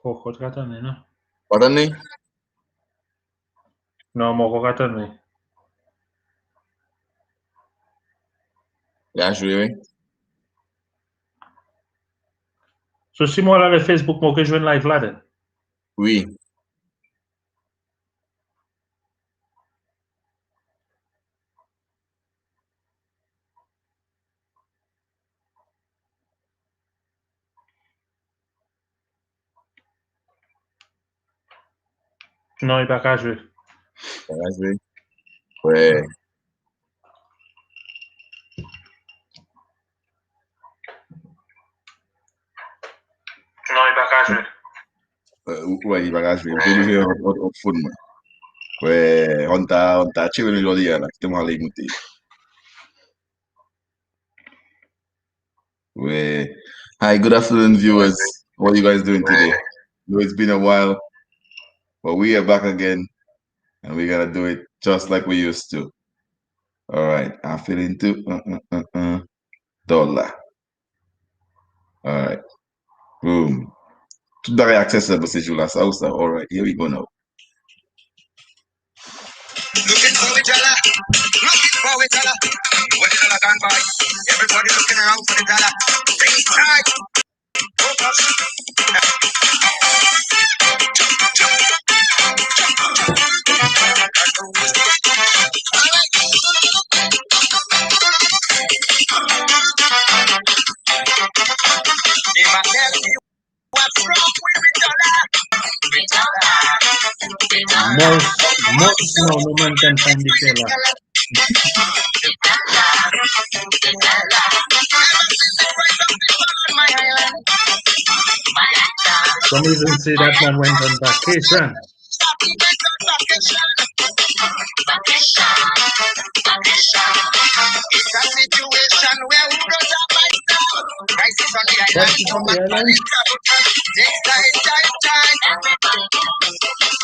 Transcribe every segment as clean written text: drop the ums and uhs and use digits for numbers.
Kokot katan no? Pardon me? No, moko katan me. Yeah, joué, oui. So si moi la le Facebook mo ke jwen live la den. Oui. Non, il pa ka jwe. Yeah, joué. Ouais. Non, il pa ka jwe. Ouais, il va jouer. Je vais jouer au phone, moi. Ouais, on t'a tiré le joli, là. C'était moi, l'écouter. Ouais. Hi, good afternoon, viewers. What are you guys doing today? No, it's been a while, but we are back again, and we're gonna do it just like we used to. All right, I'm feeling too. Dollar. All right, boom. Tout barre accessible ce jour-là, ça ou ça. All right, here we go now. Looking for the dollar, looking for the dollar. Where the dollar gone by? Everybody looking around for the dollar. Things right. If I tell you what's wrong with the dollar, Most no man can find the fella. Some even say that man went on vacation. It's a situation where we don't have myself. Crisis on the What island, is so on the much island? money travel. Takes time.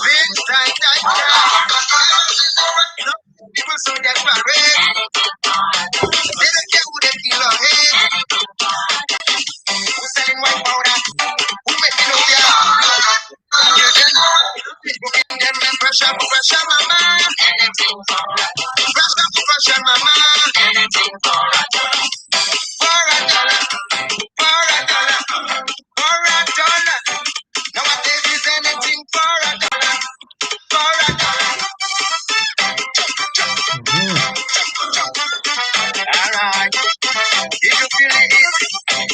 Big time. People so desperate. They don't care who they kill or hate. Who's selling white powder? Who making up their people giving them the pressure, mama. Pressure, mama. For a dollar. Nowadays is anything for a dollar. Alright. If you feel it,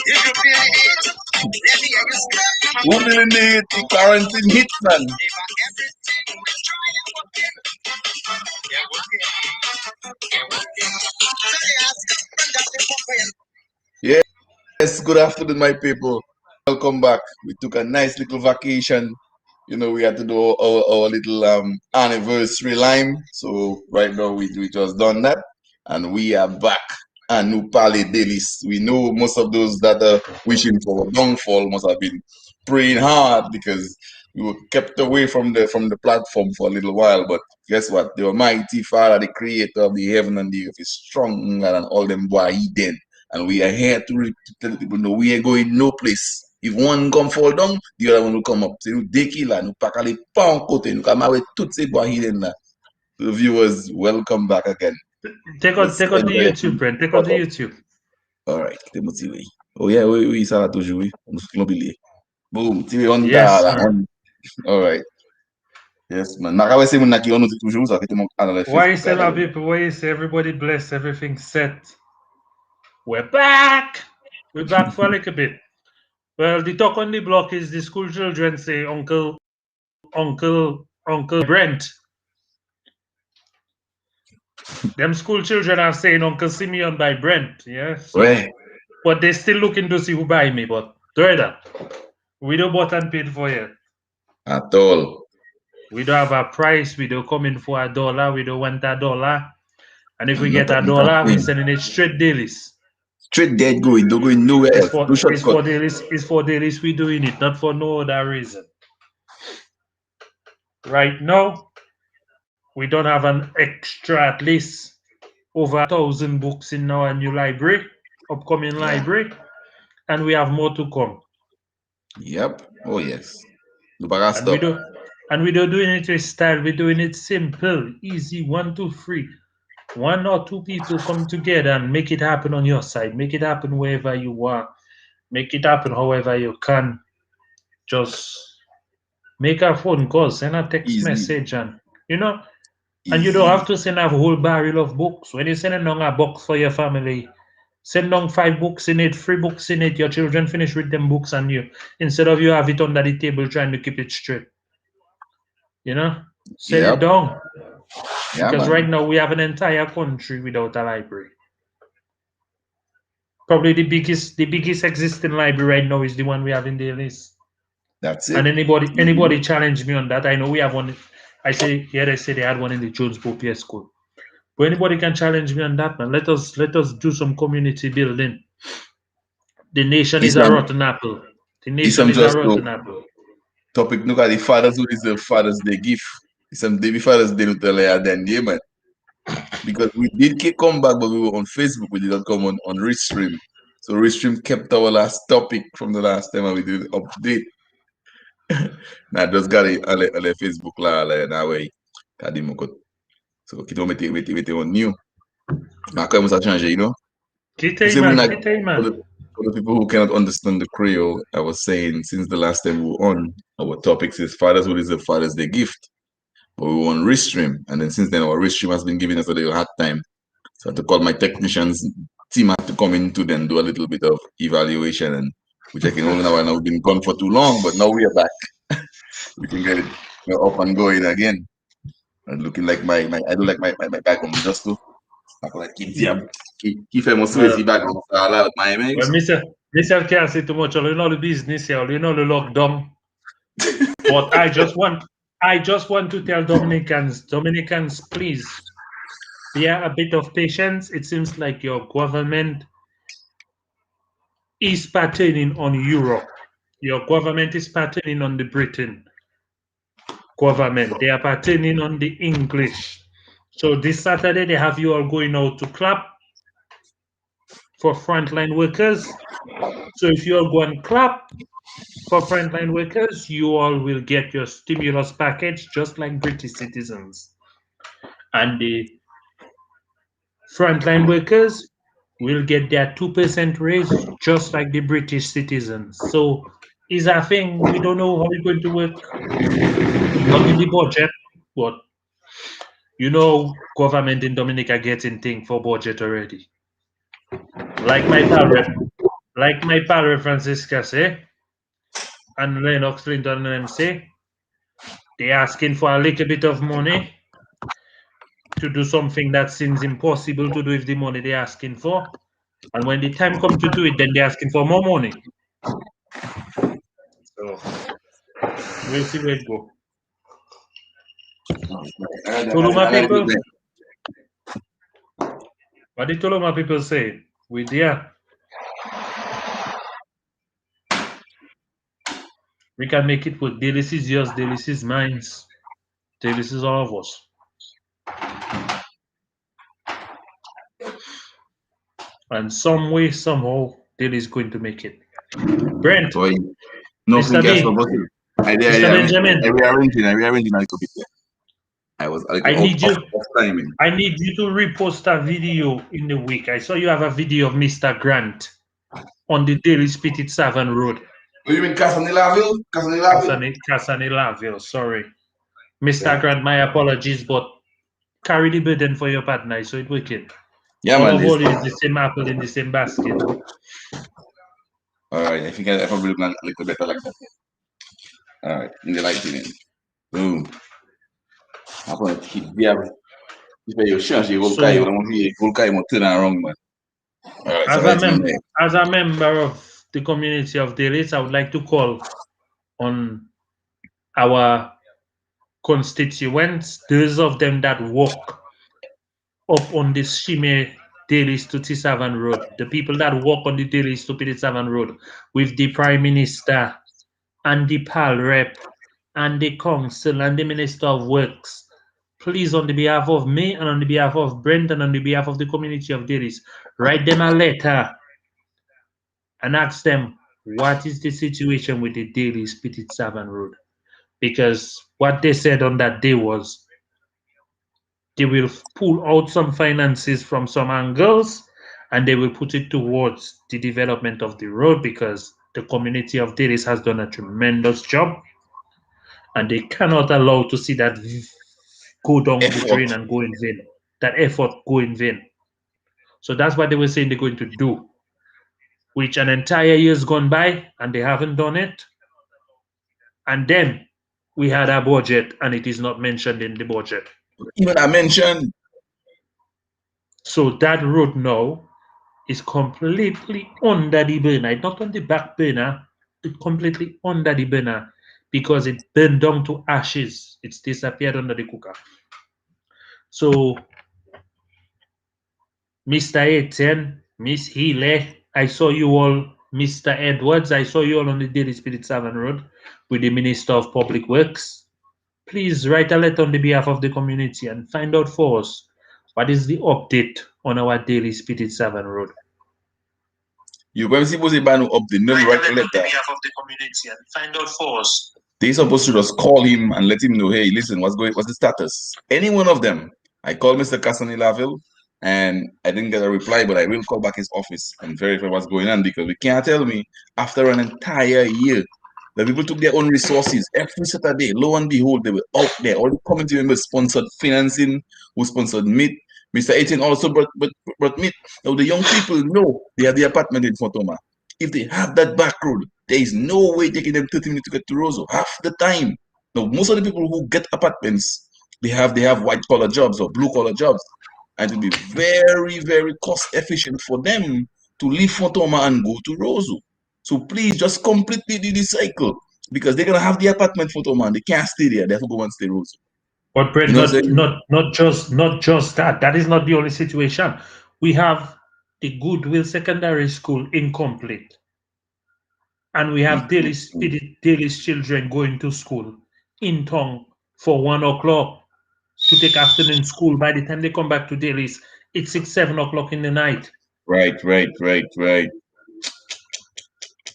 let me hear you scream. Who really need the quarantine hit, man? If everything we try and working. So they ask us that they fucking. Yes, good afternoon, my people. Welcome back. We took a nice little vacation. You know, we had to do our little anniversary lime. So right now we just done that, and we are back. Arnou, parlez, Delices. We know most of those that are wishing for a downfall must have been praying hard because we were kept away from the platform for a little while. But guess what? The Almighty Father, the Creator of the heaven and the earth, is stronger than all them boy he did. And we are here to tell the people, no, we ain't going no place. If one come fall down, the other one will come up. So you deki la, nou pa kale pa an kote, nou ka mawe tout se boy hidden la. So viewers, welcome back again. Take out the YouTube, friend. Take out the YouTube. Alright, te motive. Oh yeah, oui, ça va toujours, oui. On se l'oublie. Boom, tire on Yes, ta la. man. Alright. Yes, man. Nakawe se moun na ki on nou toujours, ça fait mon canal Why you Facebook. say, my people? Why you say everybody bless, everything set? We're back. We're back for a little bit. Well, the talk on the block is the school children say Uncle Brent. Them school children are saying Uncle Simeon by Brent, yeah. So, Ouais. but they still looking to see who buy me. But brother, we don't bought and paid for yet. At all. We don't have a price. We don't come in for $1. We don't want $1. And if we Not get a $1, we're thing. sending it straight Delices. Straight dead going, don't going nowhere It's else. for No it's shortcut. for Delices. It's for Delices. We doing it, not for no other reason. Right now, we don't have an extra at least over 1,000 books in our new library, upcoming library, and we have more to come. Yep. Oh yes. No para And we stop. do and we don't doing it with style, we're doing it simple, easy, 1, 2, 3. One or two people come together and make it happen on your side. Make it happen wherever you are. Make it happen however you can. Just make a phone call, send a text Easy, message, and you don't easy. have to send a whole barrel of books. When you send along a box for your family, send along 5 books in it, 3 books in it. Your children finish with them books, and you, instead of you have it under the table trying to keep it straight, you know, sell it Yep. down. Yeah, Because man. right now we have an entire country without a library. Probably the biggest existing library right now is the one we have in Delices. That's And it. anybody challenge me on that? I know we have one. I say here they say they had one in the Jonesboro PS school. But anybody can challenge me on that, man. Let us do some community building. The nation is a Isam, rotten apple. The nation Isam is a just to rotten apple. topic look at the fathers who deserve Father's Day gift. Isam baby Father's Day no tell ya then yeah, man. Because we did come back, but we were on Facebook. We did not come on Restream. So Restream kept our last topic from the last time and we did update. Now just got it on the Facebook la na way. Kadimo kot. So kita mete on new. Ma quand ça changer, you know. For Kitay say we man, not kitay for man. the, for the people who cannot understand the Creole, I was saying since the last time we were on, our topic is fathers who deserve Father's Day gift. But we were on Restream, and then since then our Restream has been giving us a little hard time. So I had to call my technicians team had to come in to then do a little bit of evaluation and we're checking over now and we've been gone for too long, but now we are back. We can get it up and going again. And looking like my I do like my background just to like keep Yeah. keep famous Well, with background a lot of my well, mates. Mr. can't say too much. You know the business here. You know the lockdown. But I just want to tell Dominicans, please bear a bit of patience. It seems like your government is patterning on Europe. Your government is patterning on the Britain government. They are patterning on the English. So this Saturday they have you all going out to clap for frontline workers. So if you all go and clap for frontline workers, you all will get your stimulus package just like British citizens. And the frontline workers will get their 2% raise just like the British citizens. So is a thing. We don't know how it's going to work. Not in the budget, but government in Dominica getting thing for budget already. Like my pal Rep, like my pal Rep Francisca say, and Lennox Clinton and them say, they asking for a little bit of money to do something that seems impossible to do with the money they're asking for. And when the time comes to do it, then they're asking for more money. So we'll see where it go. Tuluma people, what the Tuluma people say? We there. We can make it with Delices yours, Delices mines. Delices all of us. And some way, somehow, Daly is going to make it. Brent, Boy, nothing Mr. gas B, for button. Mr. Benjamin, I rearranging a little bit there. I was a I little need you. off timing. I need you to repost a video in the week. I saw you have a video of Mr. Grant on the Daily Spitted Savon Road, Oh, you mean Casanillaville? Casanillaville? Casanilaville. Sorry, Mr. Yeah. Grant. My apologies, but carry the burden for your partner. So it wicked. Yeah, All man. of This. all is the same apple in the same basket. All right. I think I probably plan a little better like that. All right. In the lighting. Boom. Après, yeah. Il fait changer le caille, So, le caille m'a turn around, man. All right. So as a lighting mem there. as a member of the community of Delices, I would like to call on our constituents, those of them that walk up on this Shime Delices to Tisavan Road, the people that walk on the Delices to Tisavan Road with the Prime Minister and the PAL rep and the council and the Minister of Works. Please, on the behalf of me and on the behalf of Brent and on the behalf of the community of Delices, write them a letter and ask them what is the situation with the Daily Spirit Savannah Road. because what they said on that day was they will pull out some finances from some angles and they will put it towards the development of the road because the community of Delices has done a tremendous job and they cannot allow to see that go down the Effort. drain and go in vain. That effort go in vain. So that's what they were saying they're going to do, which an entire year's gone by and they haven't done it. And then we had a budget and it is not mentioned in the budget. Even I mentioned. So that road now is completely under the burner. It's not on the back burner, it's completely under the burner because it burned down to ashes. It's disappeared under the cooker. So, Mr. Etienne, Miss Healy, I saw you all, Mr. Edwards, I saw you all on the Daily Spirit 7 Road with the Minister of Public Works. Please write a letter on the behalf of the community and find out for us what is the update on our Daily Spirit 7 Road. You when see was able to up the no write a letter. Behalf of the community and find out for us. They supposed to just call him and let him know, hey, listen, what's the status? Any one of them. I called Mr. Cassani Laville and I didn't get a reply, but I will call back his office and verify what's going on because we can't tell me after an entire year the people took their own resources every Saturday. Lo and behold, they were out there. All the community members sponsored financing, who sponsored meat. Mr. 18 also brought meat. Now the young people know they have the apartment in Fotoma. If they have that back road, there is no way taking them 30 minutes to get to Roseau. Half the time. Now most of the people who get apartments, they have white collar jobs or blue collar jobs. And it will be very, very cost efficient for them to leave Fotoma and go to Roseau. So please just completely do the cycle because they're gonna have the apartment Fotoma and they can't stay there. They have to go and stay Roseau. But Brett, You know what I'm saying? not just that. That is not the only situation. We have the Goodwill Secondary School incomplete, and we have Daily's children going to school in town for 1 o'clock to take afternoon school. By the time they come back to Daily's, it's 6, 7 o'clock in the night. Right.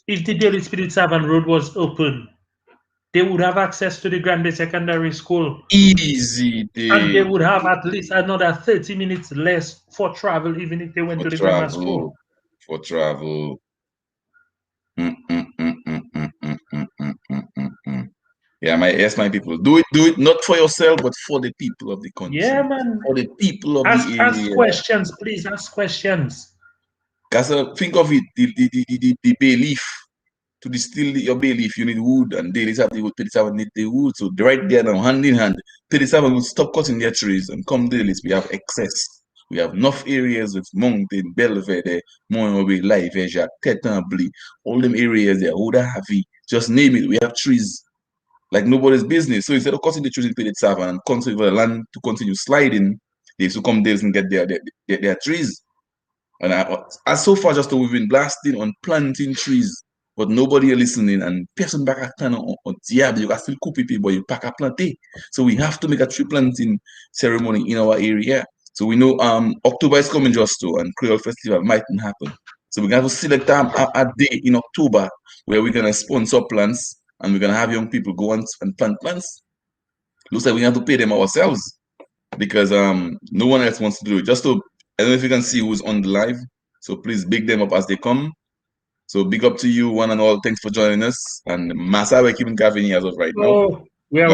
If the Daily Spirit 7 Road was open, they would have access to the Granby Secondary School. Easy day. And they would have at least another 30 minutes less for travel, even if they went to the grammar school. For travel. Yeah, my people. Do it not for yourself, but for the people of the country. Yeah, man. For the people of the area. Ask questions, please. Ask questions. Because think of it, the bay leaf. To distill your bay leaf, you need wood, and Delices have the wood, 37 need the wood. So right there now, hand in hand, 37 will stop cutting their trees and come Delices. We have excess. We have enough areas with Mountain, Belvedere, Monobe, Life, Asia, Tetanbly, all them areas there, Oda Havi, just name it. We have trees like nobody's business. So instead of cutting the trees in 37 and continue the land to continue sliding, they used to come Delices and get their trees. And as so far, just we've been blasting on planting trees. But nobody listening and person back at on diable, you can still cook people, but you pack a planting. So we have to make a tree planting ceremony in our area. So we know October is coming just to and Creole Festival mightn't happen. So we're gonna have to select a day in October where we're gonna sponsor plants and we're gonna have young people go and plant plants. Looks like we have to pay them ourselves because no one else wants to do it. Just to I don't know if you can see who's on the live. So please big them up as they come. So big up to you, one and all. Thanks for joining us. And Massa, we're keeping Gavin as of right now. We have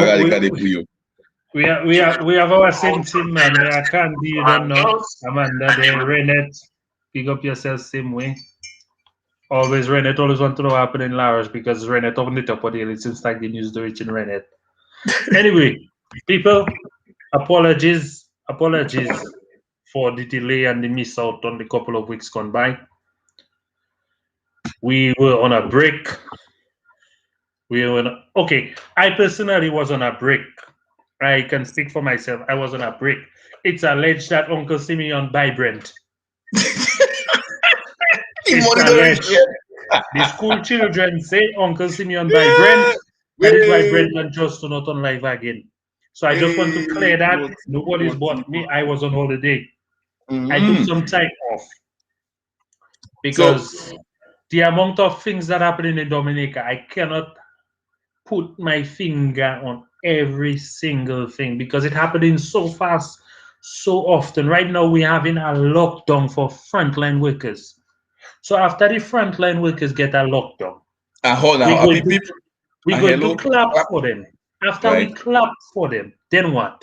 our same team, man. I can't be you don't know. Amanda, Renette. Big up yourself same way. Always Renette always want to know what happened in Laos because Renette opened it up on it seems like the news to reach in Renette. Anyway, people, apologies for the delay and the miss out on the couple of weeks gone by. We were on a break. I personally was on a break. I can speak for myself. I was on a break. It's alleged that Uncle Simeon by Brent. The school children say Uncle Simeon by Brent. That is why Brent and Just not on live again. So I just want to clear that. Nobody's bought me. I was on holiday. I took some time off. Because the amount of things that happen in Dominica, I cannot put my finger on every single thing because it happening so fast, so often. Right now, we're having a lockdown for frontline workers. So after the frontline workers get a lockdown, Hold we're now, going peep, to peep. we're going to Hello, clap clap. for them. After we Right. clap for them, then what?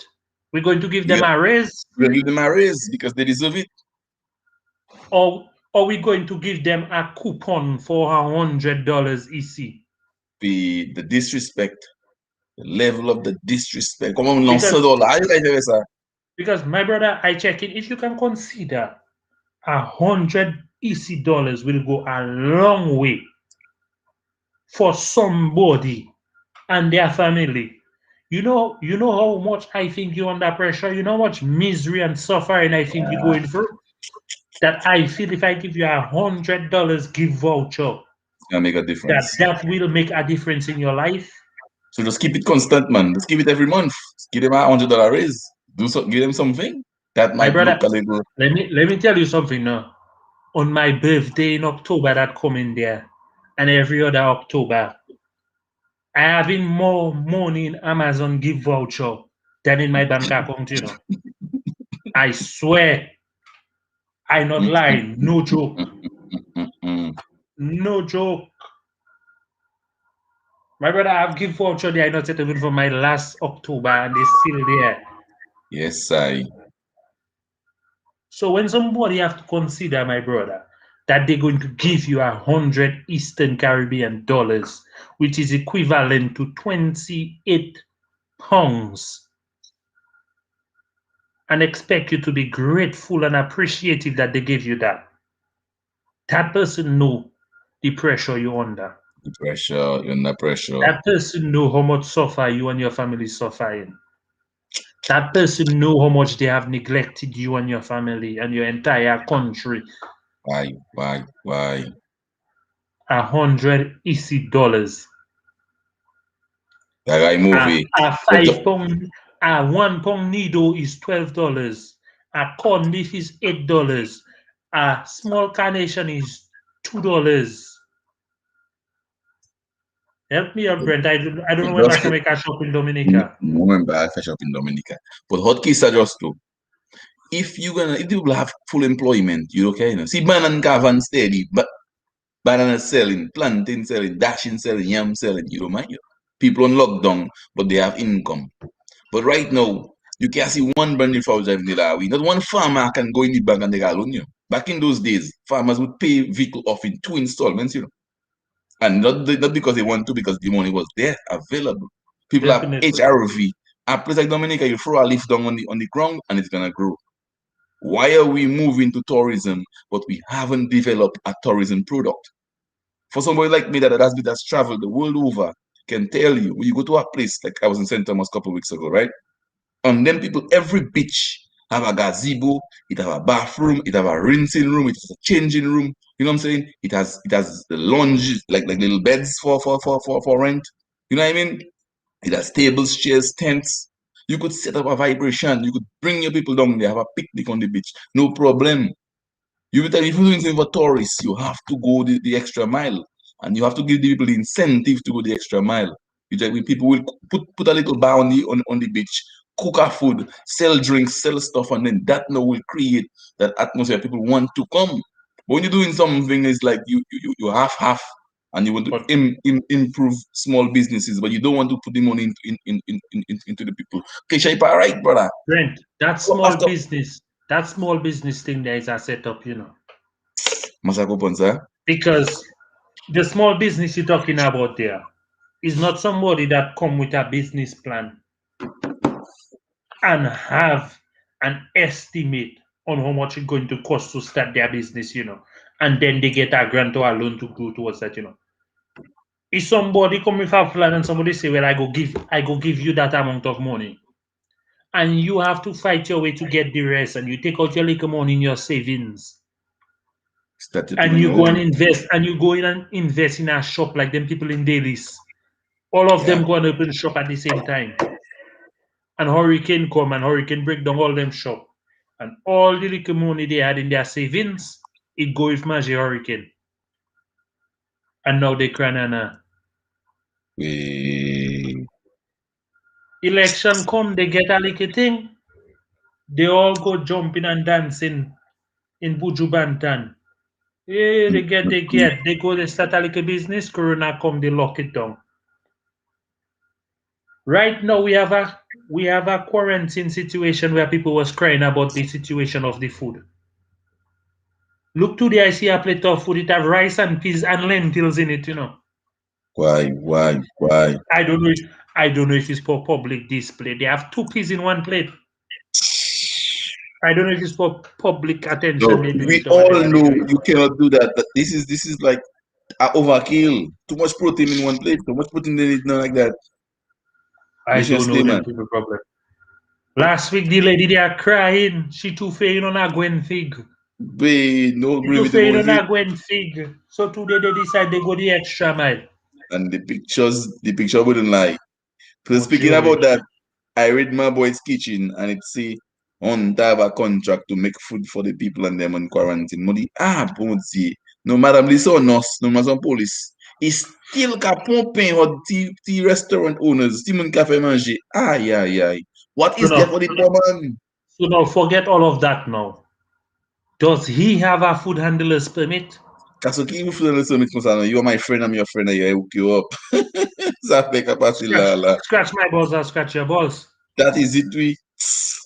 We're going to give We them got a raise, we give them a raise because they deserve it. or we're going to give them a coupon for $100 EC. The disrespect, the level of the disrespect. Come on, Because $100. How you guys do ça? because my brother, I check in. If you can consider $100 will go a long way for somebody and their family. You know how much I think you're under pressure. You know how much misery and suffering I think you're going through. That I feel if I give you $100 gift voucher, It's gonna make a that difference. that will make a difference in your life. So just keep it constant, man. Just keep it every month. Give them a $100 raise. Do so, give them something that My might brother, look a little. let me tell you something now. On my birthday in October that coming there, and every other October, I having more money in Amazon gift voucher than in my bank account. I swear, I not Mm, mm, lying, no mm, joke, mm, mm. no joke. My brother, I've gift voucher there. I not set even for my last October, and they still there. Yes, I. So when somebody have to consider, my brother, that they're going to give you 100 Eastern Caribbean dollars, which is equivalent to 28 pounds, and expect you to be grateful and appreciative that they gave you that. That person know the pressure you're under. The pressure, you're under pressure. That person know how much suffer you and your family suffering. That person know how much they have neglected you and your family and your entire country. Why? 100 EC dollars. That guy A, movie. a But 5 pound, a 1 pound needle is $12. A corn beef is $8. A small carnation is $2. Help me out, Brent. I don't know when I just can make a shop in Dominica. remember I fresh up in Dominica. But hotkeys are just too. If people have full employment, you okay, See banana caravan steady, but banana selling, plantain selling, dashing selling, yam selling, you don't mind. People on lockdown, but they have income. But right now, you can see one brand new farm driving the lorry. Not one farmer can go in the bank and take a loan. Back in those days, farmers would pay vehicle off in 2 installments. And not because they want to, because the money was there, available. People have Definitely. HRV. A place like Dominica, you throw a leaf down on the ground and it's gonna grow. Why are we moving to tourism, but we haven't developed a tourism product? For somebody like me that's traveled the world over, can tell you when you go to a place like I was in St. Thomas a couple of weeks ago, right? And then people, every beach have a gazebo, it have a bathroom, it have a rinsing room, it has a changing room. You know what I'm saying? It has the lounge, like little beds for rent. You know what I mean? It has tables, chairs, tents. You could set up a vibration. You could bring your people down there, have a picnic on the beach. No problem. You will tell if you're doing something for tourists, you have to go the extra mile. And you have to give the people the incentive to go the extra mile. When people will put a little bar on the beach, cook our food, sell drinks, sell stuff, and then that now will create that atmosphere people want to come. But when you're doing something, it's like you half, and you want to But improve small businesses, but you don't want to put the money into the people. Okay, Shaipa, right, brother? Brent, So after that small business thing there is a setup. Masako Ponza, Because the small business you're talking about there is not somebody that come with a business plan and have an estimate on how much it's going to cost to start their business, and then they get a grant or a loan to go towards that. If somebody come with a plan and somebody say, well, I go give you that amount of money, and you have to fight your way to get the rest, and you take out your little money in your savings, started to and bring you go and home. invest, and you go in and invest in a shop like them people in Delices. All of Yeah, them go and open shop at the same time. And hurricane come and hurricane break down all them shop. And all the little money they had in their savings, it go with magic hurricane. And now they crying and Election come, they get a little thing. They all go jumping and dancing in Buju Bantan. Yeah, they go, they start a little business. Corona come, they lock it down. Right now, we have a quarantine situation where people was crying about the situation of the food. Look today, I see a plate of food. It have rice and peas and lentils in it. Why? I don't know. I don't know if it's for public display. They have two peas in one plate. I don't know if it's for public attention. No, They do we it or all whatever they know do it. you cannot do that. This is like a overkill. Too much protein in one plate. Too much protein in it, not like that. I You should don't know stay, them man. people problem. Last week, the lady they are crying. She too fain on a Gwen fig. Wait, no She agree too with him fain with on it. a Gwen fig. So today they decide they go the extra mile. And the picture wouldn't lie. So Oh, speaking about Joey. that, I read my boy's kitchen and it say on to have a contract to make food for the people and them on quarantine. Modi bon Dieu. No madam this or nurse, no madam police. It's still ka pompin or tea restaurant owners, tea mon cafe manger. Ay. What So is there for now, the poor man? so now forget all of that now. Does he have a food handler's permit? Kaso ki you listen me you are my friend, I'm your friend, I hook you up. Ça fait capacité Scratch, là. scratch my balls, I'll scratch your balls. That is it, we.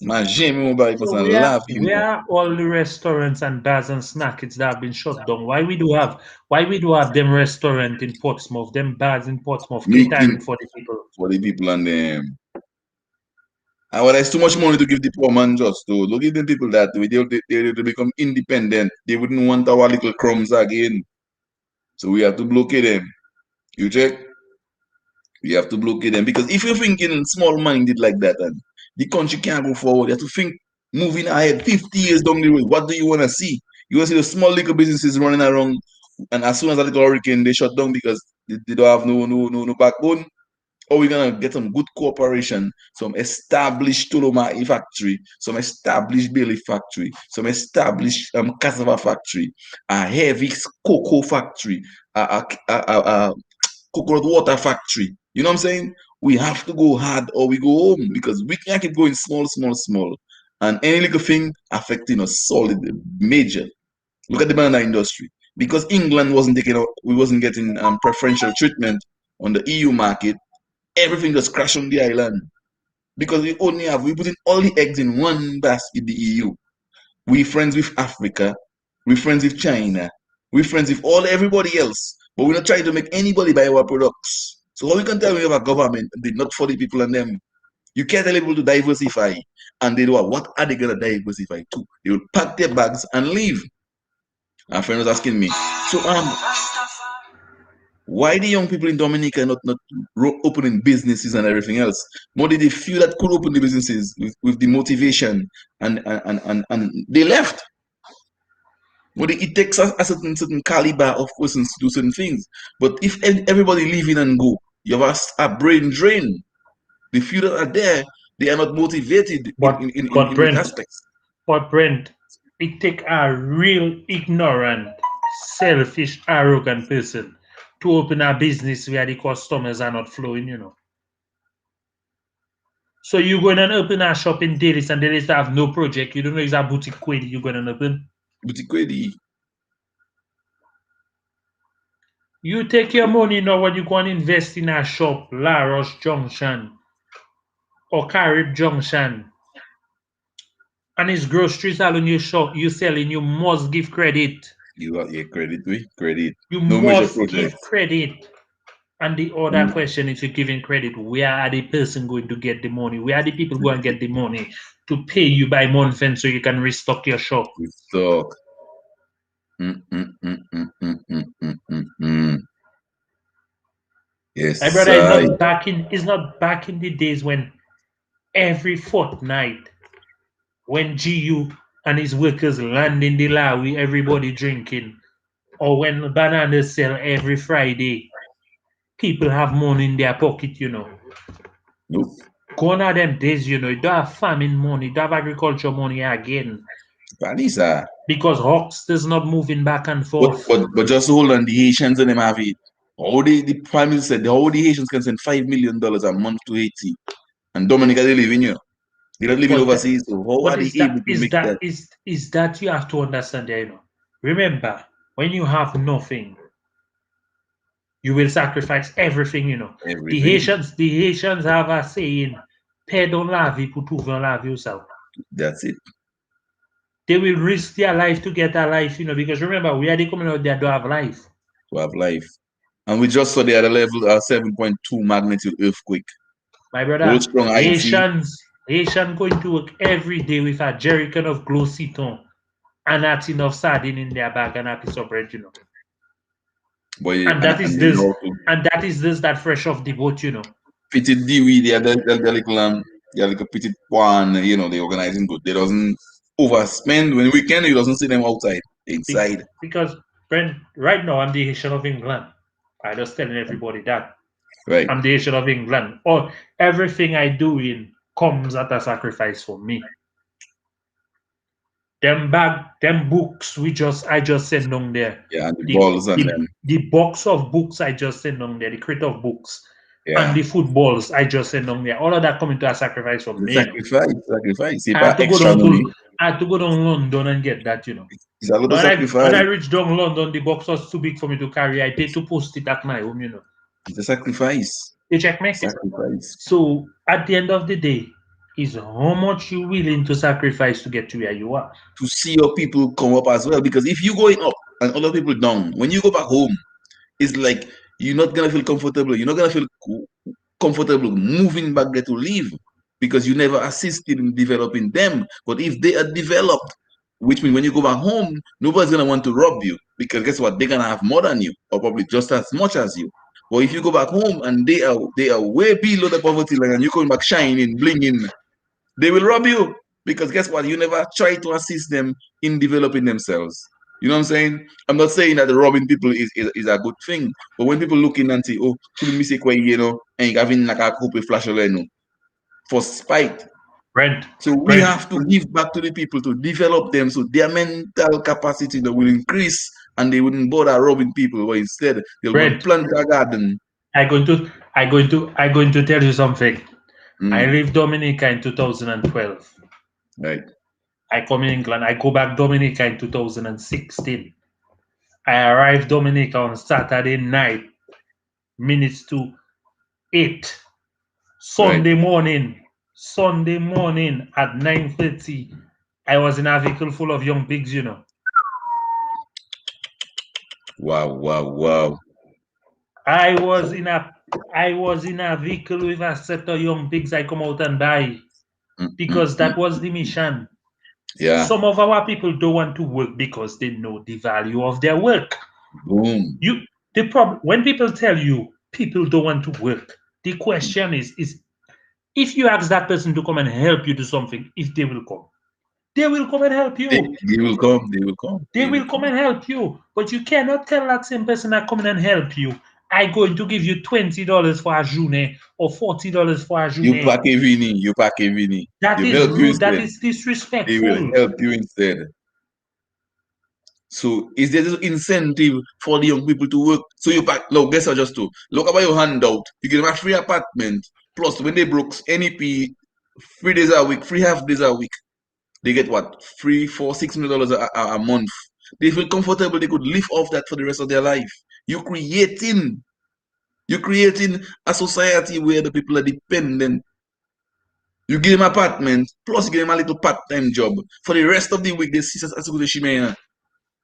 Mas j'aime mon bari So comme ça, love him. where are all the restaurants and bars and snackets that have been shut down? Why we do have them restaurant in Portsmouth, them bars in Portsmouth catering Making for the people? for the people and them. And when there's too much money to give the poor man just to don't give them people that way. They'll become independent. They wouldn't want our little crumbs again. So we have to blockade them. You check? We have to blockade them. Because if you're thinking small minded like that and the country can't go forward, you have to think moving ahead 50 years down the road. What do you want to see? You want to see the small little businesses running around and as soon as a little hurricane they shut down because they don't have no backbone. Or we're gonna get some good cooperation, some established Toloma factory, some established Bailey factory, some established cassava factory, a heavy cocoa factory, a coconut water factory. You know what I'm saying? We have to go hard or we go home because we can't keep going small. And any little thing affecting us solid, major. Look at the banana industry. Because England wasn't taking out, we wasn't getting preferential treatment on the EU market, everything just crashed on the island because we put in all the eggs in one basket, the EU. We friends with Africa, we friends with China, we friends with everybody else, but we're not trying to make anybody buy our products. So how we can tell we have a government did not for the people and them? You can't tell people to diversify, and they do what are they gonna diversify to? They will pack their bags and leave. Our friend was asking me, so why the young people in Dominica not opening businesses and everything else? More did they feel that could open the businesses with the motivation and they left. Well, it takes a certain caliber of persons to do certain things. But if everybody leave in and go, you have a brain drain. The few that are there, they are not motivated But but in those Brent, aspects. but Brent, it take a real ignorant, selfish, arrogant person to open a business where the customers are not flowing. So you going and open a shop in Delices and Delices have no project. You don't know it's a boutique query you're going to open. But the You take your money now when you go and invest in a shop, La Roche Junction or Carib Junction, and it's groceries all in your shop, you selling, you must give credit. you got your credit, we credit. You No major must give projects. credit. And the other Mm, question is you're giving credit. Where are the person going to get the money? Where are the people going to get the money to pay you by month end so you can restock your shop? we talk. Mm, mm, mm, mm, mm, mm, mm, mm, mm. My Yes, brother is I. not back in the days when every fortnight when GU and his workers land in the Lawi, everybody drinking, or when bananas sell every Friday, people have money in their pocket. Nope. Gone are them days, you don't have farming money, you don't have agriculture money again Vanessa. because Hawks not moving back and But forth. but but just hold on, the Haitians and them have it. The Prime Minister said how the Haitians can send $5 million a month to Haiti. And Dominica, they live in here. They're not living But that, overseas. So how but are they able to make that is that you have to understand there, Remember, when you have nothing, you will sacrifice everything. everything? The Haitians have a saying, paix dans la vie pour trouver la vie yourself. That's it. They will risk their life to get a life, because remember, we are the coming out there to have life. To have life. And we just saw they had a level 7.2 magnitude earthquake. My brother, Old strong IT. Haitian going to work every day with a jerrycan of glow citron and a tin of sardine in their bag and a piece of bread. Boy, And that is they this, know how to that fresh off the boat. petit diwi, they are like a petit one, they organizing good. They doesn't overspend. When weekend, you doesn't see them outside, inside. Because, Brent, right now I'm the Haitian of England. I just telling everybody that. Right. I'm the Haitian of England. Or everything I do comes at a sacrifice for me. Them books I just send down there. Yeah, and the balls and them. The box of books I just send down there, the crate of books, Yeah. and the footballs I just send down there. All of that coming to a sacrifice for The me. sacrifice. You I pay had to go extra down money. London and get that. It's a lot of When sacrifice. I reached down London, the box was too big for me to carry. I paid to post it at my home. It's a sacrifice. You check me? Sacrifice. So at the end of the day, is how much you willing to sacrifice to get to where you are. To see your people come up as well. Because if you going up and other people down, when you go back home, it's like you're not gonna feel comfortable. You're not gonna feel comfortable moving back there to live because you never assisted in developing them. But if they are developed, which means when you go back home, nobody's gonna want to rob you because guess what? They're gonna have more than you, or probably just as much as you. But if you go back home and they are way below the poverty line and you're coming back shining, blinging, they will rob you because guess what? You never try to assist them in developing themselves. You know what I'm saying? I'm not saying that the robbing people is a good thing, but when people look in and say, oh, should me say and having like a couple flash for spite. Brent. So we have to give back to the people to develop them so their mental capacity that will increase and they wouldn't bother robbing people, but instead they'll go and plant a garden. I'm going to tell you something. I leave Dominica in 2012. Right. I come in England. I go back Dominica in 2016. I arrived Dominica on Saturday night, minutes to 8. Sunday morning at 9:30, I was in a vehicle full of young pigs, Wow. I was in a vehicle with a set of young pigs I come out and buy because that was the mission. Yeah. Some of our people don't want to work because they know the value of their work. Boom. The problem when people tell you people don't want to work, the question is if you ask that person to come and help you do something, if they will come. They will come and help you. They will come. They will come and help you. But you cannot tell that same person that come and help you, I'm going to give you $20 for a journée or $40 for a journée. You pack a vini. That is rude. That is disrespectful. They will help you instead. So is there this incentive for the young people to work? So you pack, look, guess what just do? Look about your handout. You get them a free apartment. Plus, when they broke NEP 3 days a week, 3 half days a week, they get what? $3, $4, $600 a month. They feel comfortable. They could live off that for the rest of their life. You're creating a society where the people are dependent. You give them apartment, plus you give them a little part-time job. For the rest of the week, they see as good as Shimea.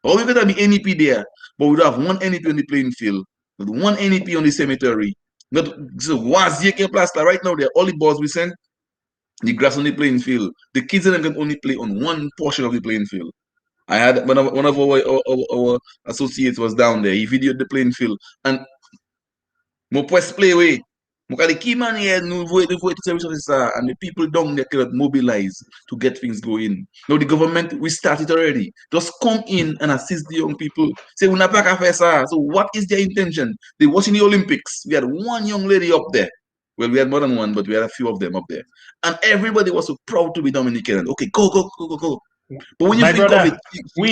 Or we're gonna be NEP there, but we don't have one NEP on the playing field, one NEP on the cemetery. Not so once you can plaster right now, they're all the balls we send, the grass on the playing field. The kids in them can only play on one portion of the playing field. I had one of our associates was down there. He videoed the playing field and mo pues play away. The key man here the service officer and the people down there cannot mobilize to get things going. Now the government we started already. Just come in and assist the young people. Say we not pack a so what is their intention? They watching the Olympics. We had one young lady up there. Well, we had more than one, but we had a few of them up there. And everybody was so proud to be Dominican. Okay, go. But when you think of it, we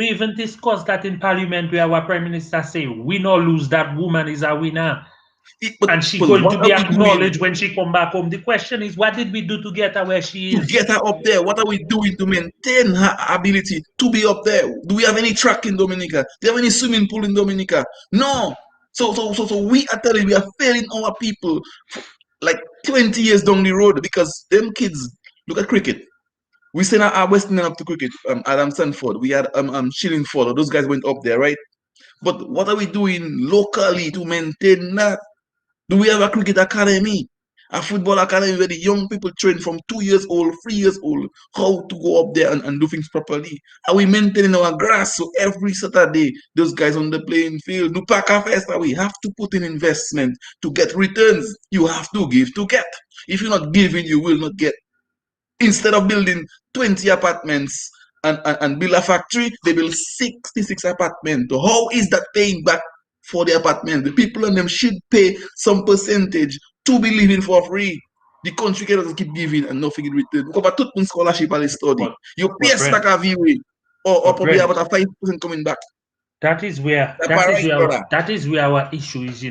even discussed that in Parliament where our Prime Minister say we not lose that woman is a winner. And she But going what to are be we doing acknowledged when she come back home. The question is, what did we do to get her where she to is? get her up there? What are we doing to maintain her ability to be up there? Do we have any track in Dominica? Do you have any swimming pool in Dominica? No. So we are telling we are failing our people for like 20 years down the road because them kids look at cricket. We sent our Western up to cricket, Adam Sanford. We had Shillingford. Those guys went up there, right? But what are we doing locally to maintain that? Do we have a cricket academy, a football academy where the young people train from 2 years old, 3 years old, how to go up there and do things properly? Are we maintaining our grass so every Saturday those guys on the playing field do pack a festa? We have to put in investment to get returns. You have to give to get. If you're not giving, you will not get. Instead of building 20 apartments and build a factory, they build 66 apartments. So how is that paying back for the apartment? The people on them should pay some percentage to be living for free. The country cannot keep giving and nothing in return. Because a two scholarship and study. But You pay but a stack Brent, of view or but probably Brent, about a 5% coming back. that is where That's right, brother. our issue is,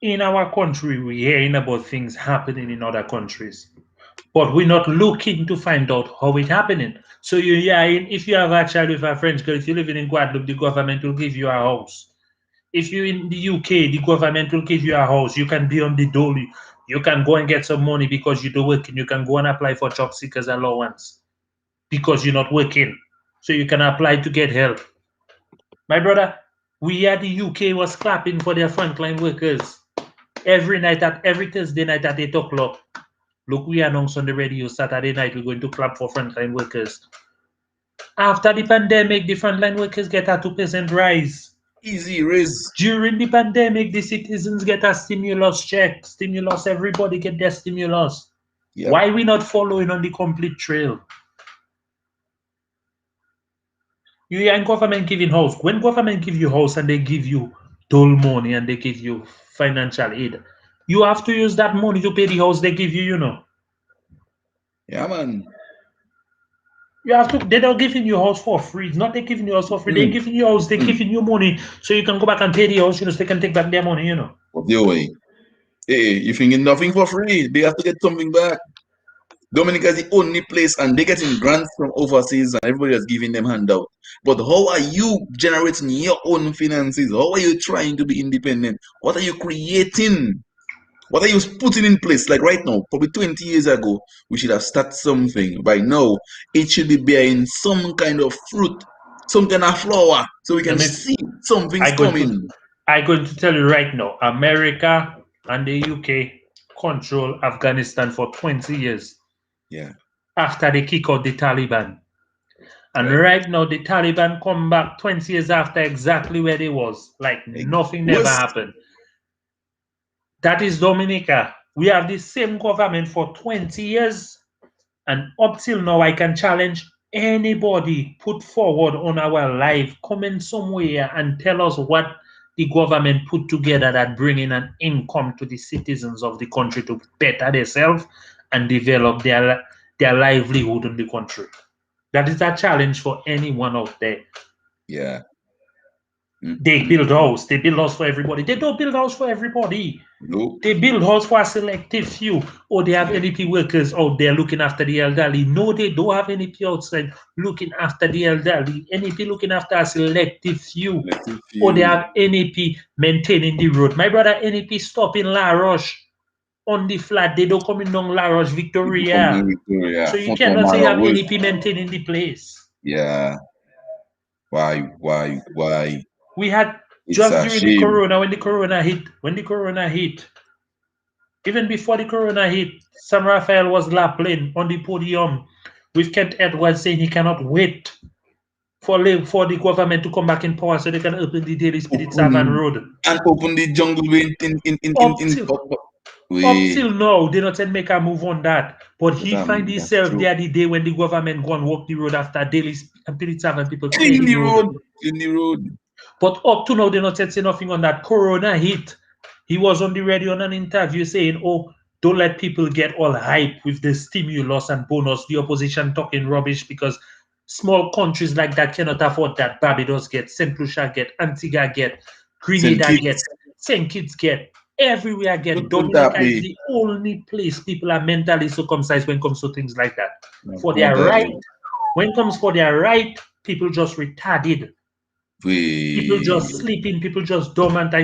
In our country, we're hearing about things happening in other countries, but we're not looking to find out how it's happening. So you hearing if you have a child with a French girl, if you're living in Guadeloupe, the government will give you a house. If you're in the UK, the government will give you a house. You can be on the dole. You can go and get some money because you do working. You can go and apply for job seekers allowance because you're not working. So you can apply to get help. My brother, we at the UK was clapping for their frontline workers every Thursday night at 8 o'clock. Look, we announced on the radio Saturday night we're going to clap for frontline workers. After the pandemic, the frontline workers get a 2% rise. Easy raise. During the pandemic, the citizens get a stimulus check. Stimulus, everybody get their stimulus. Yep. Why we not following on the complete trail? You are in government giving house. When government give you house and they give you dole money and they give you financial aid, you have to use that money to pay the house they give you, Yeah, man. You have to. They're not giving you house for free. It's not they giving you house for free. They're giving you house. They're giving you money so you can go back and pay the house. So they can take back their money. Of the way. Hey, you thinking nothing for free? They have to get something back. Dominica is the only place, and they're getting grants from overseas, and everybody is giving them handout. But how are you generating your own finances? How are you trying to be independent? What are you creating? What are you putting in place? Like right now, probably 20 years ago, we should have started something. By now, it should be bearing some kind of fruit, some kind of flower, so we Let can me. see something's I going to. coming. I going to tell you right now. America and the UK control Afghanistan for 20 years. Yeah. After they kick out the Taliban. And Right. right now, the Taliban come back 20 years after exactly where they was. Like nothing never Worse. happened. That is Dominica. We have the same government for 20 years. And up till now, I can challenge anybody put forward on our live, comment somewhere and tell us what the government put together that bring in an income to the citizens of the country to better themselves and develop their livelihood in the country. That is a challenge for anyone out there. Yeah. They build house. They build house for everybody. They don't build house for everybody. Nope. They build house for a selective few. Or they have NEP workers out there looking after the elderly. No, they don't have NEP outside looking after the elderly. NEP looking after a selective few. Or they have NEP maintaining the road. My brother, NEP stop in La Roche on the flat. They don't come in down La Roche, Victoria. So you cannot say you have NEP maintaining the place. Yeah. Why? We had It's just a during the shame. corona, when the corona hit, even before the corona hit, Sam Raphael was lapping on the podium with Kent Edwards saying he cannot wait for the government to come back in power so they can open the Daily Spirit Savannah Road. And open the jungle way Up till now, they not said make a move on that. But he find himself there the day when the government go and walk the road after Daily Spirit Savannah people clear the road. In the road. But up to now, they not said say nothing on that. Corona hit. He was on the radio on an interview saying, "Oh, don't let people get all hype with the stimulus and bonus." The opposition talking rubbish because small countries like that cannot afford that. Barbados get, St. Lucia get, Antigua get, Grenada get, St. Kitts get. Everywhere I get, Good Dominica is Puntapi. the only place people are mentally circumcised when it comes to things like that. For their right, Puntapi. when it comes for their right, people just retarded. People just We, sleeping, people just dormant. I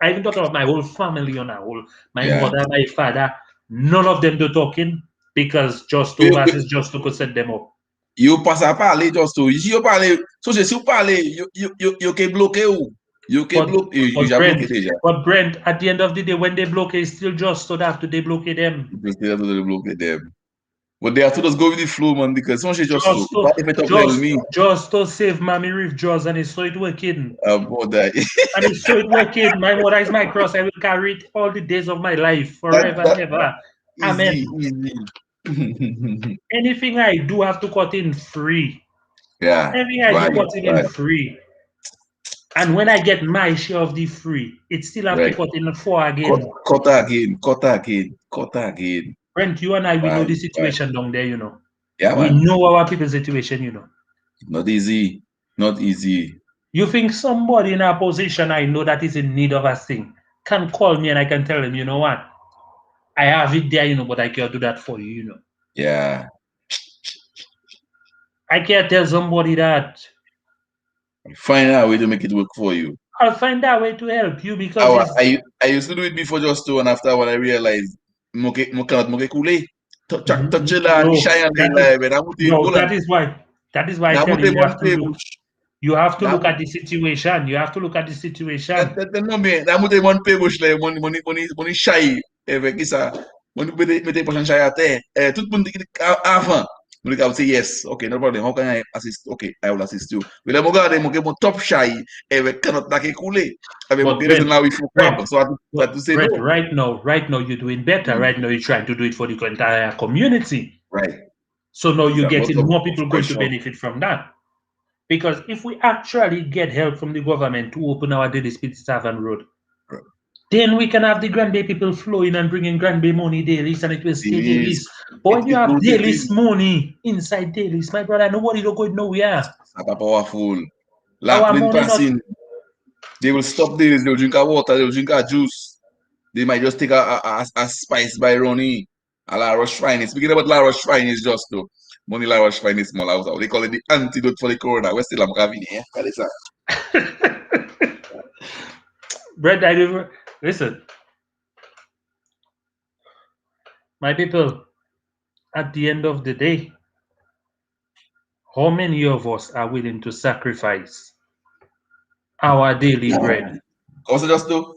even talk about my whole family on a whole. My yeah. mother, my father, none of them do talking because just We, over we, is just to set them up. you passe a parler just to. Si you parler, so se you parler, you que bloqué ou. You que But bloqué, you but já bloqué Brent, déjà. but Brent, at the end of the day, when they block it, it's still just so that they block them. You still have to bloqué them. But they have to just go with the flow, man, because some shit just to. Just to If it talk like just me, just to save mommy Reef Jaws and it's so it working. about that. And it's so it working. My mother is my cross. I will carry it all the days of my life, that, forever and that, ever. easy, Amen. easy. Anything I do have to cut in free. Yeah, Anything I do right, cut in right, free. And when I get my share of the free, it still have to right. cut in four Cut, again. cut again, cut again, cut again. Brent, you and I, we know Right, the right. situation down there, you know. Yeah, We man. know our people's situation, you know. Not easy. Not easy. You think somebody in our position I know that is in need of a thing can call me and I can tell them, you know what? I have it there, you know, but I can't do that for you, you know. Yeah. I can't tell somebody that. Find out a way to make it work for you. I'll find a way to help you because it's I used to do it before just to, and after when I realized, moke kule. Touch it and no, shy and that is live, and I would no, go like, that is why I now tell would you they you want have to pay look. bush. You have to Now look at the situation. You have to look at the situation. non bien, now would they want pay bush like money shy, avec ça, money mettez pas shy à terre. Tout le monde avant. I would say yes, okay, no problem. How can I assist? Okay, I will assist you. Mais là, mon gars, mon top shy, avec cannot take coulé. Avec mon But raison là, il faut Brent, crab. So I had to say Brent, no. right now you're doing better. Mm, Right now you're trying to do it for the entire community. right. So now With you're a lot getting more of people going to pressure. benefit from that. Because if we actually get help from the government to open our daily speed Tavern Road, then we can have the Grand Bay people flowing and bringing Grand Bay money dailies and it will It stay is. dailies. But when you It have dailies rotating. money inside dailies, my brother, nobody don't go nowhere. It's not powerful. Our Lapland money not passing. They will stop this. They'll drink a water. They'll drink a juice. They might just take a spice by Ronnie. A La Roche Finest. Speaking about La Roche Finest, just though. Money La Roche Finest small house. They call it the antidote for the corona. We're still having it. bread I never listen, my people, at the end of the day, how many of us are willing to sacrifice our daily bread? Also, just though,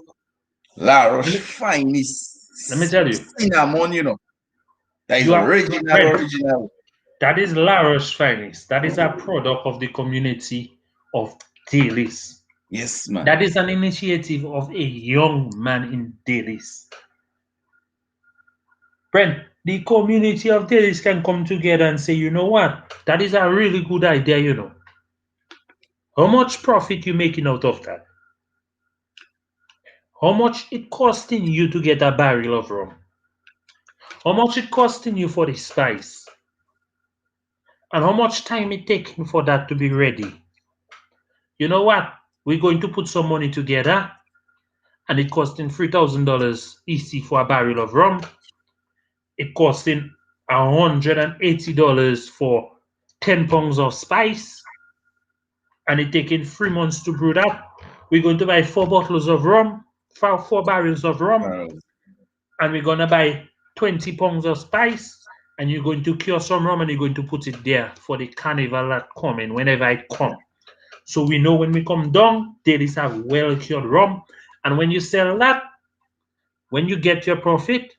La Let Roche me, let me Finest tell you, cinnamon, you know. That is you are original, bread. original. That is Laroche Finest. That is a product of the community of Delices. Yes, man. That is an initiative of a young man in Delices. Brent, the community of Delices can come together and say, you know what? That is a really good idea, you know. How much profit you making out of that? How much it costing you to get a barrel of rum? How much it costing you for the spice? And how much time it taking for that to be ready? You know what? We're going to put some money together and it costing $3,000 EC for a barrel of rum. It costing $180 for 10 pounds of spice. And it taking 3 months to brew that. We're going to buy 4 bottles of rum, four barrels of rum, and we're gonna buy 20 pounds of spice, and you're going to cure some rum and you're going to put it there for the carnival that coming whenever it come. So we know when we come down, there is a well cured rum, and when you sell that, when you get your profit,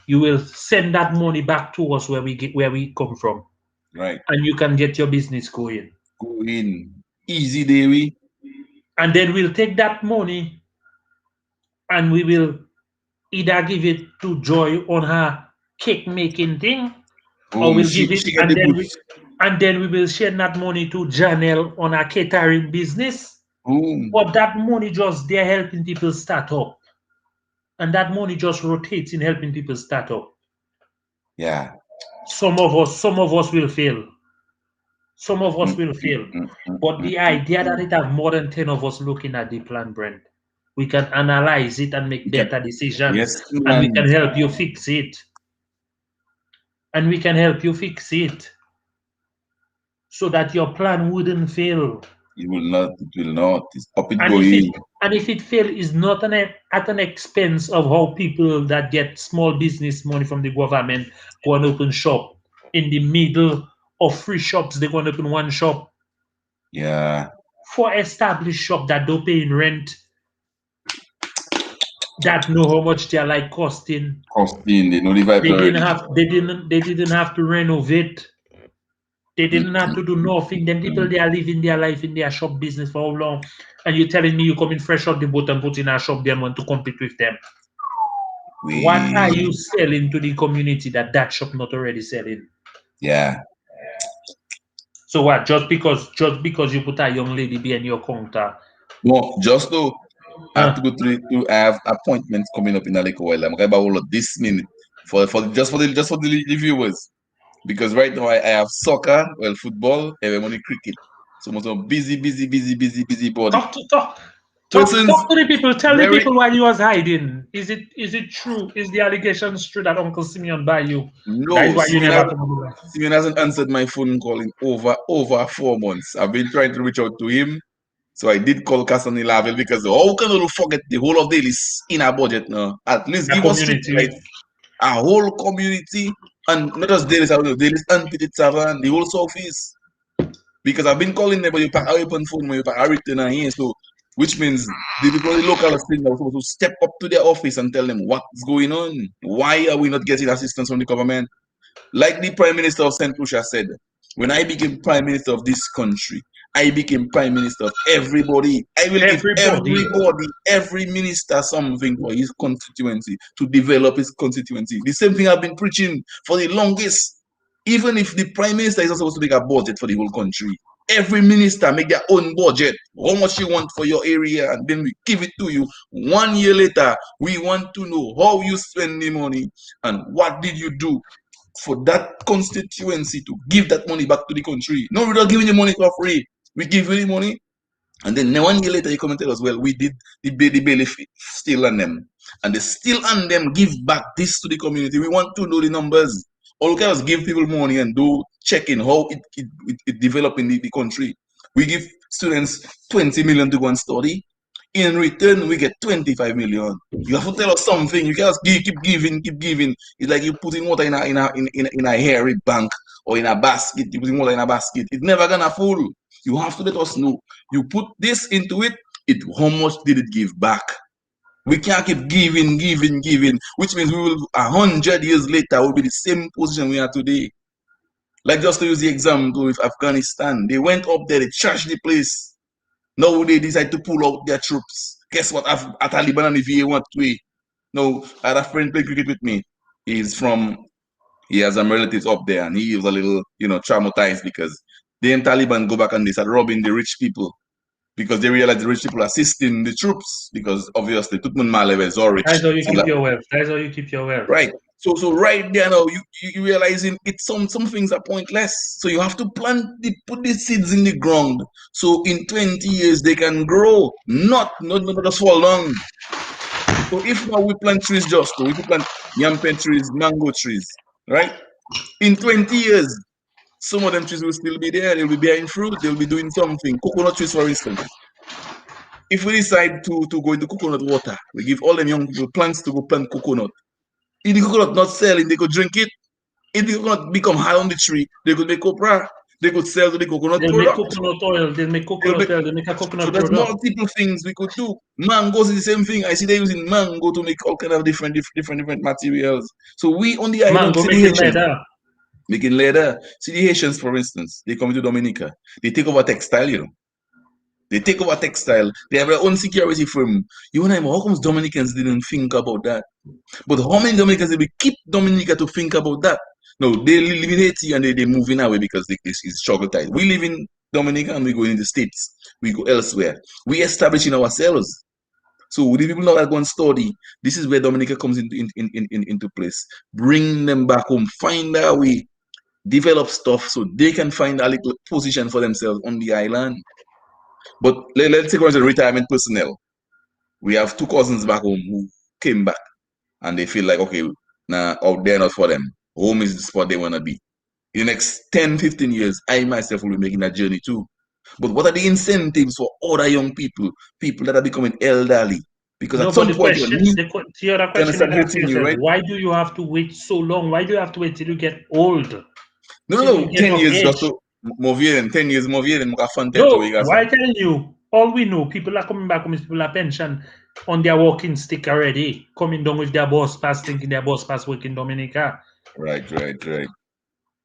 you will send that money back to us where we come from, Right. and you can get your business going. Go in. Easy, Davy. And then we'll take that money and we will either give it to Joy on her cake making thing, or Boom. we'll give it She get the boots. and then we will share that money to Janelle on a catering business. Boom. But that money just there helping people start up. And that money just rotates in helping people start up. Yeah. Some of us will fail. Some of us Mm, will mm, fail. mm, mm, But mm, the mm, idea that mm. it have more than 10 of us looking at the plan, Brent, we can analyze it and make We can, better decisions, yes, and we man. can help you fix it. And we can help you fix it so that your plan wouldn't fail. It will not. It will not. It's up it And if it going. and if it fail is not at an expense of how people that get small business money from the government go and open shop in the middle of free shops, they go and open one shop Yeah. for established shop that don't pay in rent, that know how much they're like costing. Costing. They know the vibes already. They didn't have to renovate. They didn't have to do nothing. Then people Mm. they are living their life in their shop business for how long? And you're telling me you come in fresh out the boat and put in a shop there and want to compete with them. What are We. you selling to the community that that shop not already selling? Yeah. So what? Just because you put a young lady behind your counter, No, just to I have to uh, go to I have appointments coming up in a little while. I'm going to all of this minute for the viewers. Because right now I have soccer, well football, and I'm only cricket. So I'm busy body. talk to talk. Persons Talk to the people. Tell the very people why you was hiding. Is it true? Is the allegations true that Uncle Simeon by you? That is no. why you never come on the line. Simeon hasn't answered my phone call in over 4 months. I've been trying to reach out to him. So I did call Casani Lavel because how can you forget the whole of Delices in our budget now? At least The give us street community. lights, a whole community, and not just Delices and Petit Savannah, the whole southeast. Because I've been calling them, but you pack open phone when you pack everything and here. So which means the people in the local thing are supposed to step up to their office and tell them what's going on. Why are we not getting assistance from the government? Like the Prime Minister of St. Lucia said, when I became Prime Minister of this country, I became Prime Minister of everybody. I will give Everybody. everybody, every minister something for his constituency to develop his constituency. The same thing I've been preaching for the longest. Even if the Prime Minister is not supposed to make a budget for the whole country, every minister make their own budget. How much you want for your area, and then we give it to you. 1 year later, we want to know how you spend the money and what did you do for that constituency to give that money back to the country. No, we're not giving you money for free. We give you the money, and then 1 year later, you come and tell us, well, we did the bailiff still on them. And they still on them give back this to the community. We want to know the numbers. All we can is give people money and do checking how it develop in the country. We give students 20 million to go and study. In return, we get 25 million. You have to tell us something. You can't keep giving, keep giving. It's like you putting water in a hairy bank or in a basket. You putting water in a basket. It's never gonna full. You have to let us know. You put this into it. How much did it give back? We can't keep giving, which means we will 100 years later will be the same position we are today. Like just to use the example with Afghanistan, they went up there, they trashed the place. Now they decide to pull out their troops. Guess what? A Taliban and the VA want to do. No, I had a friend play cricket with me. He has some relatives up there, and he was a little, traumatized because the Taliban go back and they start robbing the rich people because they realize the rich people are assisting the troops because obviously Tutman Malev is all rich. That's how you So keep your wealth. That's how you keep your wealth. right. So right there now, you realizing it's some things are pointless. So you have to put the seeds in the ground. So in 20 years they can grow, not just fall down. So if now we plant trees just so if we plant yampe trees, mango trees, right? In 20 years, some of them trees will still be there, they'll be bearing fruit, they'll be doing something. Coconut trees, for instance. If we decide to go into coconut water, we give all them young people plants to go plant coconut. If the coconut not selling, they could drink it. If the coconut become high on the tree, they could make copra. They could sell the coconut They'll make product. coconut oil. They'll make They'll coconut make, oil. They make a so coconut there's product. multiple things we could do. Mangoes is the same thing. I see they're using mango to make all kind of different materials. So we on the island, Mango see the making Haitians leather. making leather. See the Haitians, for instance, they come to Dominica. They take over textile. They take over textile. They have their own security firm. You and I, how come Dominicans didn't think about that? But how many Dominicans did we keep Dominica to think about that? No, they live in Haiti and they're moving away because it's struggle time. We live in Dominica and we go in the States. We go elsewhere. We establishing ourselves. So the people now that go and study, this is where Dominica comes into place. Bring them back home, find their way, develop stuff so they can find a little position for themselves on the island. But let's take on the retirement personnel. We have two cousins back home who came back and they feel like, okay, now out there not for them. Home is the spot they want to be. In the next 10, 15 years, I myself will be making that journey too. But what are the incentives for other young people, people that are becoming elderly? Because at No, but some point, your knees the other gonna question start is ask hurting you, yourself, right? why do you have to wait so long? Why do you have to wait till you get old? No, Till no, you no. get 10 of years just age? to move in. 10 years move in, make a fun to No, you guys. why telling you? All we know, people are coming back with people are pension on their walking stick already, coming down with their boss pass, thinking their boss pass working Dominica. Right, right, right.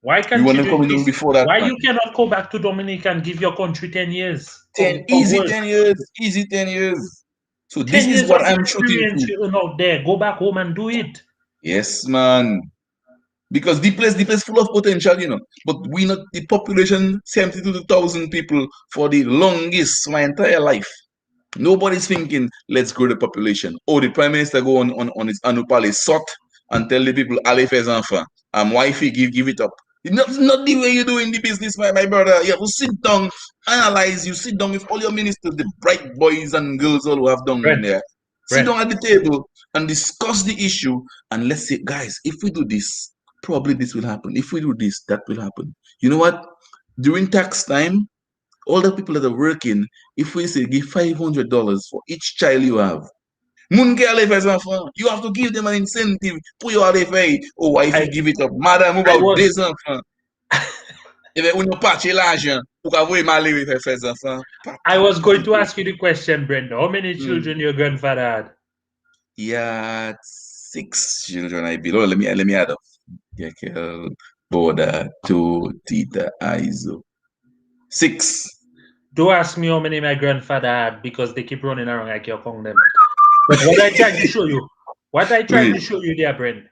Why You can't want you them do coming down this? before that, Why man. you cannot go back to Dominica and give your country 10 years 10, from easy work? 10 years, easy 10 years. So 10 this is years what of I'm shooting experience to. you earn out there. Go back home and do it. Yes, man. Because the place full of potential, But we not the population 72,000 people for the longest my entire life. Nobody's thinking, let's grow the population. Oh, the prime minister go on his Arnou parlez and tell the people, allez faire enfants. Wifey, give it up. It's not the way you do in the business, my brother. You have to sit down, analyze. You sit down with all your ministers, the bright boys and girls all who have done Brent, there. Sit Brent, down at the table and discuss the issue. And let's say, guys, if we do this, probably this will happen. If we do this, that will happen. You know what? During tax time, all the people that are working, if we say give $500 for each child you have, you have to give them an incentive. Put your RFA. Oh, if I you give it up, madame, I about was des enfants. Et bien, on n'a pas l'argent pour avoir mal faire enfants. I was going to ask you the question, Brenda. How many Mm. children your grandfather had? Yeah, 6 children, I believe. Oh, let me add up. Jekyll, Boda, two, Tita, Aizo. 6. Don't ask me how many my grandfather had because they keep running around like you're calling them. But what I trying to show you, Wait, there, Brent,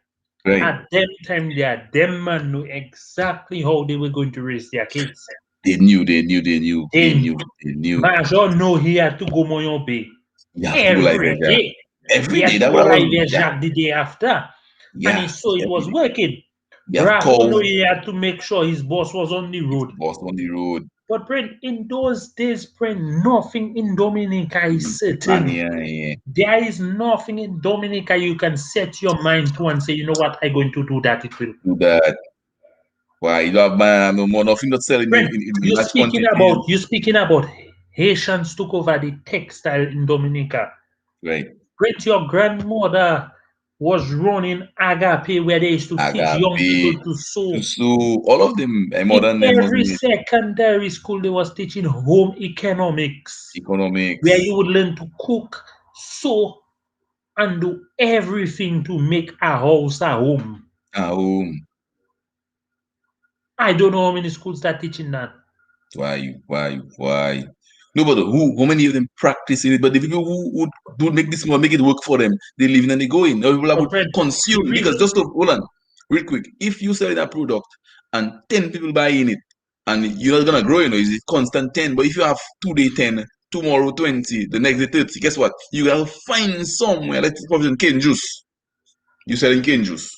right. at them time there, them man knew exactly how they were going to raise their kids. They knew, they knew, they knew, they They knew, they knew. Major know he had to go Moyon Bay You have to go like every that. day. He Every had day. to That go was, Rivière yeah, Jacques the day after. And he yeah, saw it every was day. working. You have Bravo, no, cows, he had to make sure his boss was on the road. boss on the road. But Brent, in those days, Brent, nothing in Dominica is certain. Yeah. There is nothing in Dominica you can set your mind to and say, you know what, I'm going to do that. It will. Do that. Why you don't have man, no more nothing not selling Brent, in large quantities. you speaking about Haitians took over the textile in Dominica. Right. Brent, your grandmother was running Agape where they used to teach young Agape, people to sew. so all of them, more In than them was every in secondary school, they was teaching home economics, where economics, you would learn to cook, sew, and do everything to make a house a home. home. I don't know how many schools are teaching that. Why? No, but how many of them practicing it? But the people who do make this more, make it work for them, they live in and they go in. Now people that But would Brent, the consume because reason, just to hold on, real quick. If you sell that product and 10 people buying it, and you're not gonna grow, is it constant 10. But if you have today 10, tomorrow 20, the next day 30, guess what? You gotta find somewhere. Let's say cane juice. You're selling cane juice.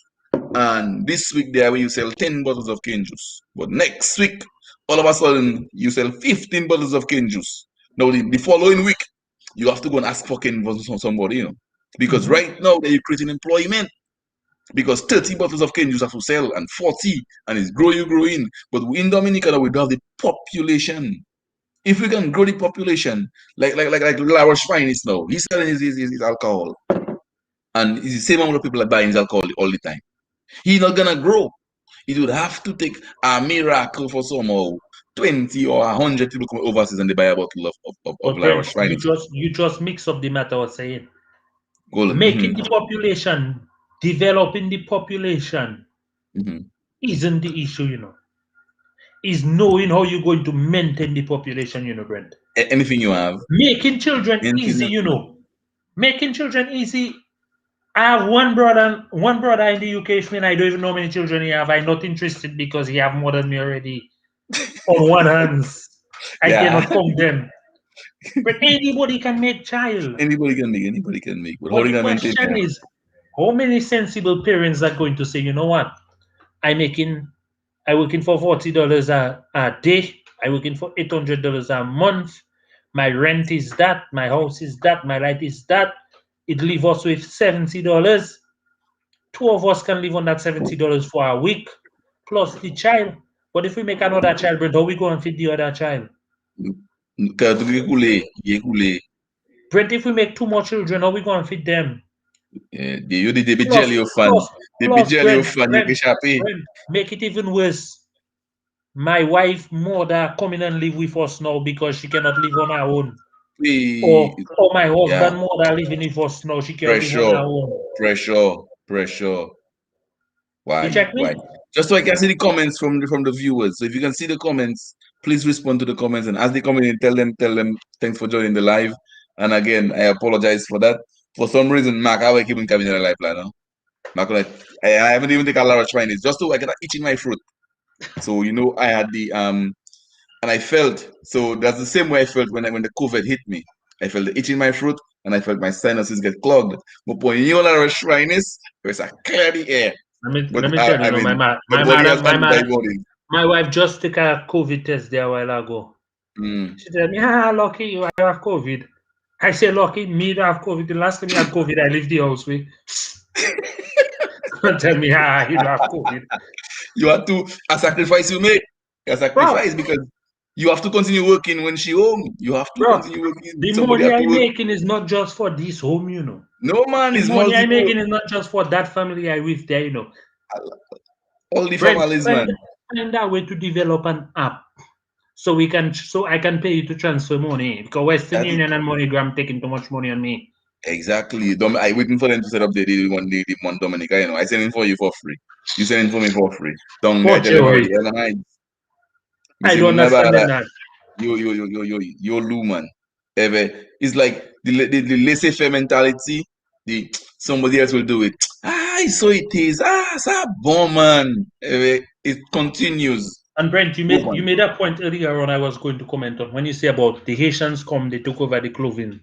And this week there you sell 10 bottles of cane juice. But next week, all of a sudden, you sell 15 bottles of cane juice. Now the following week, you have to go and ask for cane juice from somebody. Because right now you're creating employment. Because 30 bottles of cane juice have to sell and 40 and it's growing. But in Dominica we don't have the population. If we can grow the population, like Laroche Fine is now, he's selling his alcohol. And it's the same amount of people that buying his alcohol all the time. He's not gonna grow. It would have to take a miracle for somehow 20 or 100 people come overseas and they buy a bottle of but La Brent, Roche Finest. you just mix up the matter I was saying. Golden. Making the population, developing the population isn't the issue, Is knowing how you're going to maintain the population, Brent. Anything you have. Making children Anything easy, that, Making children easy. I have one brother in the UK, and I don't even know how many children he have. I'm not interested because he have more than me already. On one hand, I yeah. cannot count them. But anybody can make child. Anybody can make. But how But are you the gonna maintain question that? is, how many sensible parents are going to say, you know what? I working for $40 a day. I working for $800 a month. my rent is that, my house is that, my light is that. It leave us with $70. Two of us can live on that $70 for a week, plus the child. But if we make another child, Brent, how we go and feed the other child? Brent, if we make two more children, how we go and feed them? You did the Plus, jelly of fun. plus, The plus, jelly of fun, you can shape. Brent, make it even worse. My wife, mother, coming and live with us now because she cannot live on her own. Or my Yeah, husband, mother living with us now, she can't live on pressure, her own. pressure. You Why? check Why? me? Just so I can see the comments from the viewers. So if you can see the comments, please respond to the comments. And as they come in, tell them, thanks for joining the live. And again, I apologize for that. For some reason, Mark, I will keep in coming in the live plan now. Mark, I haven't even taken a lot of Chinese just so I get itching my fruit. So I had the and I felt so that's the same way I felt when the COVID hit me. I felt the itch in my throat and I felt my sinuses get clogged. But when you are a shrines, there's a clear the air. Let But me tell you, I no, mean, the body has antibodies. my wife just took a COVID test there a while ago. Mm. She said, "Yeah, lucky you have COVID." I said, "Lucky me to have COVID. The last time you had COVID, I left the house with." Don't tell me, you don't have COVID. You have to a sacrifice you make. A Bro, sacrifice because you have to continue working when she home. You have to bro, continue working. the Somebody money have to I'm work. making is not just for this home, you know. No man, The it's money I'm multiple. making is not just for that family I with there, you know. All the Brent, families, man. find a way to develop an app so I can pay you to transfer money because Western That is Union and MoneyGram taking too much money on me. exactly. I waiting for them to set up the one Dominica. I send it for you for free. You send it for me for free. Don't I Watch tell them your way. already? You I see, don't never understand them that. yo Lou man. It's like the laissez-faire mentality. The somebody else will do it. So it is. It's a bomb man. It continues. And Brent, Go you man. made a point earlier on I was going to comment on when you say about the Haitians come, they took over the clothing,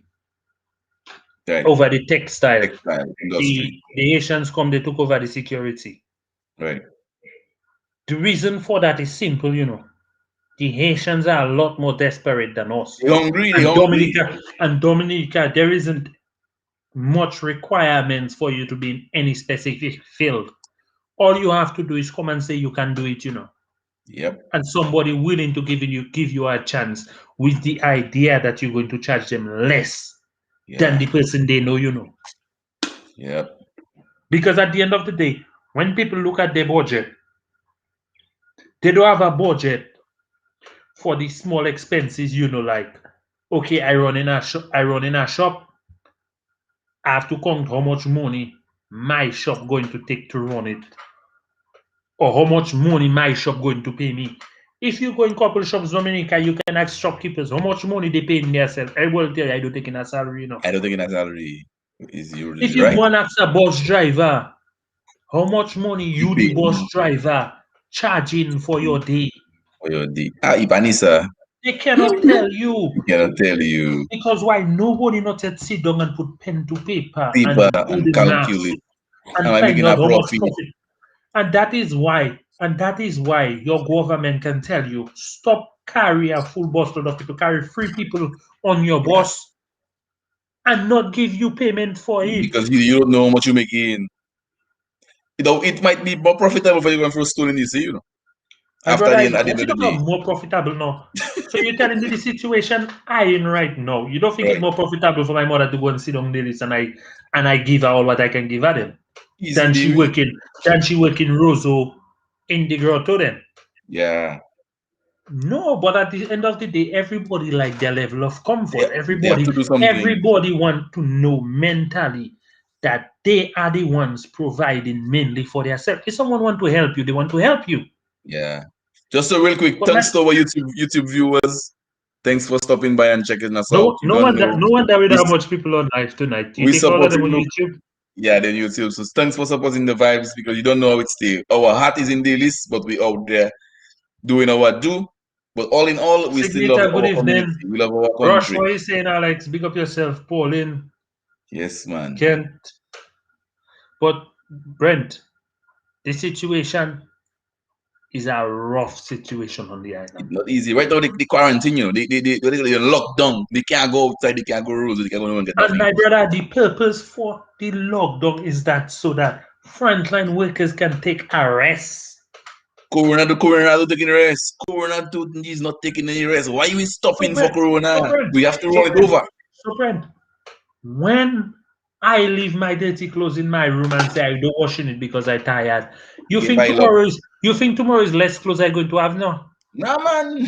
Right. over the textile. Textile industry. The Haitians come, they took over the security. Right. The reason for that is simple, you know. The Haitians are a lot more desperate than us. They hungry. They And hungry. Dominica, there isn't much requirements for you to be in any specific field. All you have to do is come and say you can do it, you know. Yep. And somebody willing to give you a chance with the idea that you're going to charge them less than Yeah. the person they know, you know. Yep. Because at the end of the day, when people look at their budget, they don't have a budget for the small expenses, you know, like okay, I run in a shop, I have to count how much money my shop going to take to run it, or how much money my shop going to pay me. If you go in couple shops, Dominica, you can ask shopkeepers how much money they pay in themselves. I will tell you, I don't take in a salary, you know. I don't think that salary is If usually you right. go and ask a bus driver, how much money You you, the pay bus driver, charging for your day, for your day. Ibanisa. they cannot tell you. I cannot tell you. Because why nobody not yet sit down and put pen to paper Paper and do and the math calculate. Am and I find making out a how much profit? profit. And that is why your government can tell you stop carry a full bus load of people, carry 3 people on your Yeah. bus and not give you payment for it. Because you don't know how much you make in. It might be more profitable for you going for a stolen, My after brother, at the end let's of the talk about day. more profitable now. So you're telling me the situation I in right now. You don't think it's Right. more profitable for my mother to go and sit on the list and I give her all what I can give her then Easy than day. she working Rosso in the grotto then? Yeah. No, but at the end of the day, everybody like their level of comfort. They have to do something. Everybody want to know mentally that they are the ones providing mainly for themselves. If someone want to help you, they want to help you. Yeah. Just so real quick, But thanks to our YouTube viewers. Thanks for stopping by and checking us out. no, You don't know. no wonder with We, how much people on live tonight. You we think all of them supporting on look. YouTube? Yeah, then YouTube. So thanks for supporting the vibes because you don't know how it's stay. Our heart is in Delices, but we out there doing our do. But all in all, we still love Signature, good our community. evening. We love our Rush, country. what are you saying, Alex? Big up yourself, Pauline, Yes, man. Kent. But Brent, the situation is a rough situation on the It's island. not easy. Right now, the quarantine, you know, they locked down. They can't go outside. They can't go roads. They can't go and get And nothing. my brother, the purpose for the lockdown is that so that frontline workers can take a rest. Corona do taking rest. Corona do is not taking any rest. Why are we So stopping for friend, so Corona? friend, We have to so roll it friend, over. so friend, when I leave my dirty clothes in my room and say I don't washing it because I tired, You can pile up. you think tomorrow is less clothes I going to have now? Nah, man.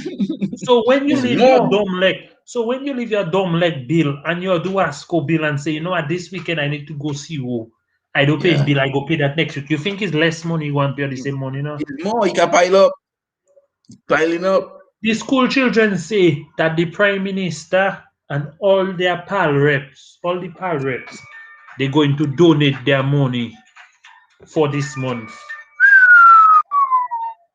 So when you It's leave your more. dumb leg, so when you leave your dumb leg bill and you do a sco bill and say, you know what, this weekend I need to go see who. I don't pay his Yeah. bill, I go pay that next week. You think it's less money you want to pay the It's, same money now? it's more. You can pile up. Piling up. The school children say that the prime minister and all the pal reps, they're going to donate their money for this month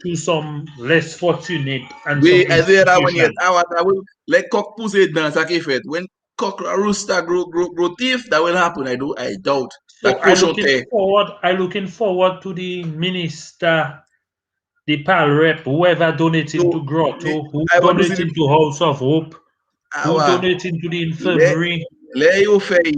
to some less fortunate and some We, I say that one yet. institution. I will let cock pussy dance like if it. When cock rooster grow teeth, that will happen. I doubt. So That cochote. I looking forward to the minister, the pal rep, whoever donating So to Grotto, who I want to see the donating to House of Hope, who our donating to the let infirmary. let you fail.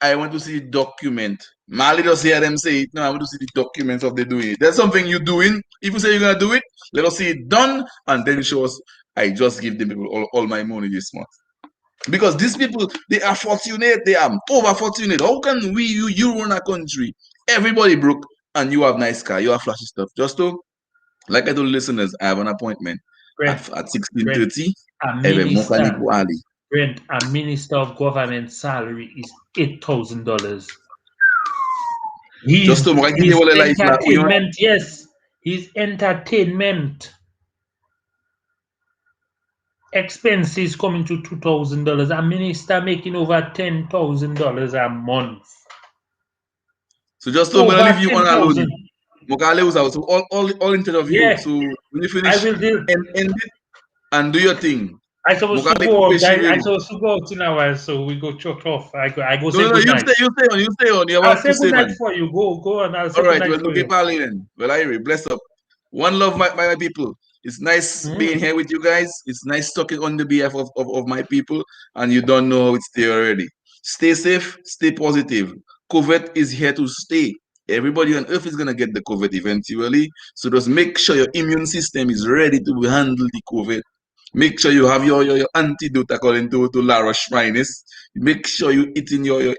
I want to see the document. Mali just hear them say it. No, I want to see the documents of they doing it. There's something you're doing. If you say you're gonna do it, let us see it done, and then show us. I just give them people all my money this month. Because these people, they are fortunate, they are over fortunate. How can you run a country? Everybody broke, and you have nice car, you have flashy stuff. Just to, like I told listeners, I have an appointment Brent, at Brent, 16:30. a I have a minister, mechanic Ali. Brent, a minister of government salary is $8,000. Just to make His it life like we entertainment, yes, his entertainment expenses coming to $2,000. A minister making over $10,000 a month. so just to I'm gonna leave Over you on a loaded. 10,000. Mokale was out. So all instead of you. Yeah, So when you I finish, will do. end it and do your thing. I supposed to Mokale go out. I Kupeshiri. supposed to go out in a while, so we go chop off. I go No, say no, no, good night. you stay on. You have a I'll lot to say good say, night man. for you. Go, and I'll All say good right, night well, for look you. at Pali then. Well, I bless up. One love, my people. It's nice being Mm. here with you guys. It's nice talking on the behalf of my people, and you don't know how it's there already. Stay safe, stay positive. COVID is here to stay. Everybody on earth is going to get the COVID eventually. So just make sure your immune system is ready to handle the COVID. Make sure you have your antidote according to Lara Shrines. Make sure you eating your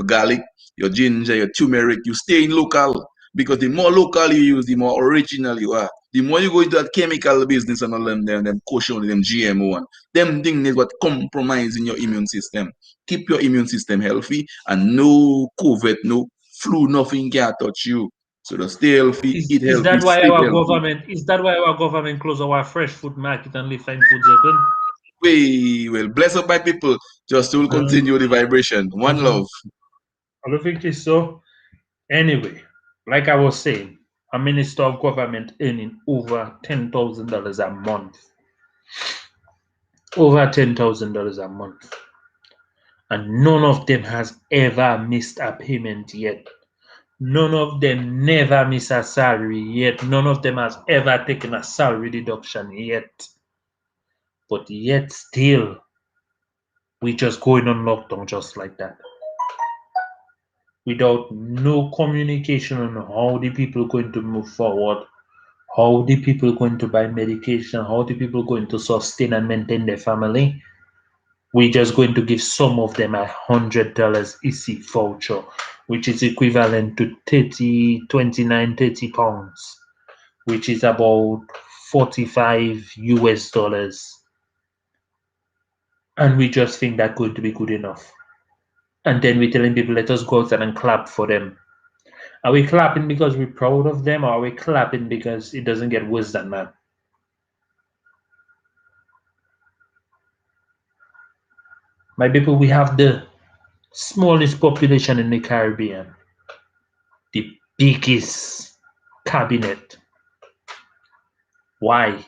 garlic, your ginger, your turmeric. You stay in local because the more local you use, the more original you are. The more you go into that chemical business and all them kosher, them GMO one, them things is what compromising your immune system. Keep your immune system healthy and no COVID, no flu, nothing can touch you. So just stay healthy, eat Is healthy, that why sleep our healthy. government close our fresh food market and leave fine foods open? We will bless up my people. Just will continue the vibration. One Mhm. love. I don't think it's so. Anyway, like I was saying, a minister of government earning over $10,000 a month. Over $10,000 a month. And none of them has ever missed a payment yet. None of them never miss a salary yet. None of them has ever taken a salary deduction yet. But yet still, we just going on lockdown just like that. Without no communication on how the people going to move forward, how the people going to buy medication, how the people going to sustain and maintain their family. We're just going to give some of them $100 EC voucher, which is equivalent to 30 £29 30, which is about 45 US dollars. And we just think that's going to be good enough. And then we're telling people, let us go out and clap for them. Are we clapping because we're proud of them, or are we clapping because it doesn't get worse than that? My people, we have the smallest population in the Caribbean, the biggest cabinet. Why?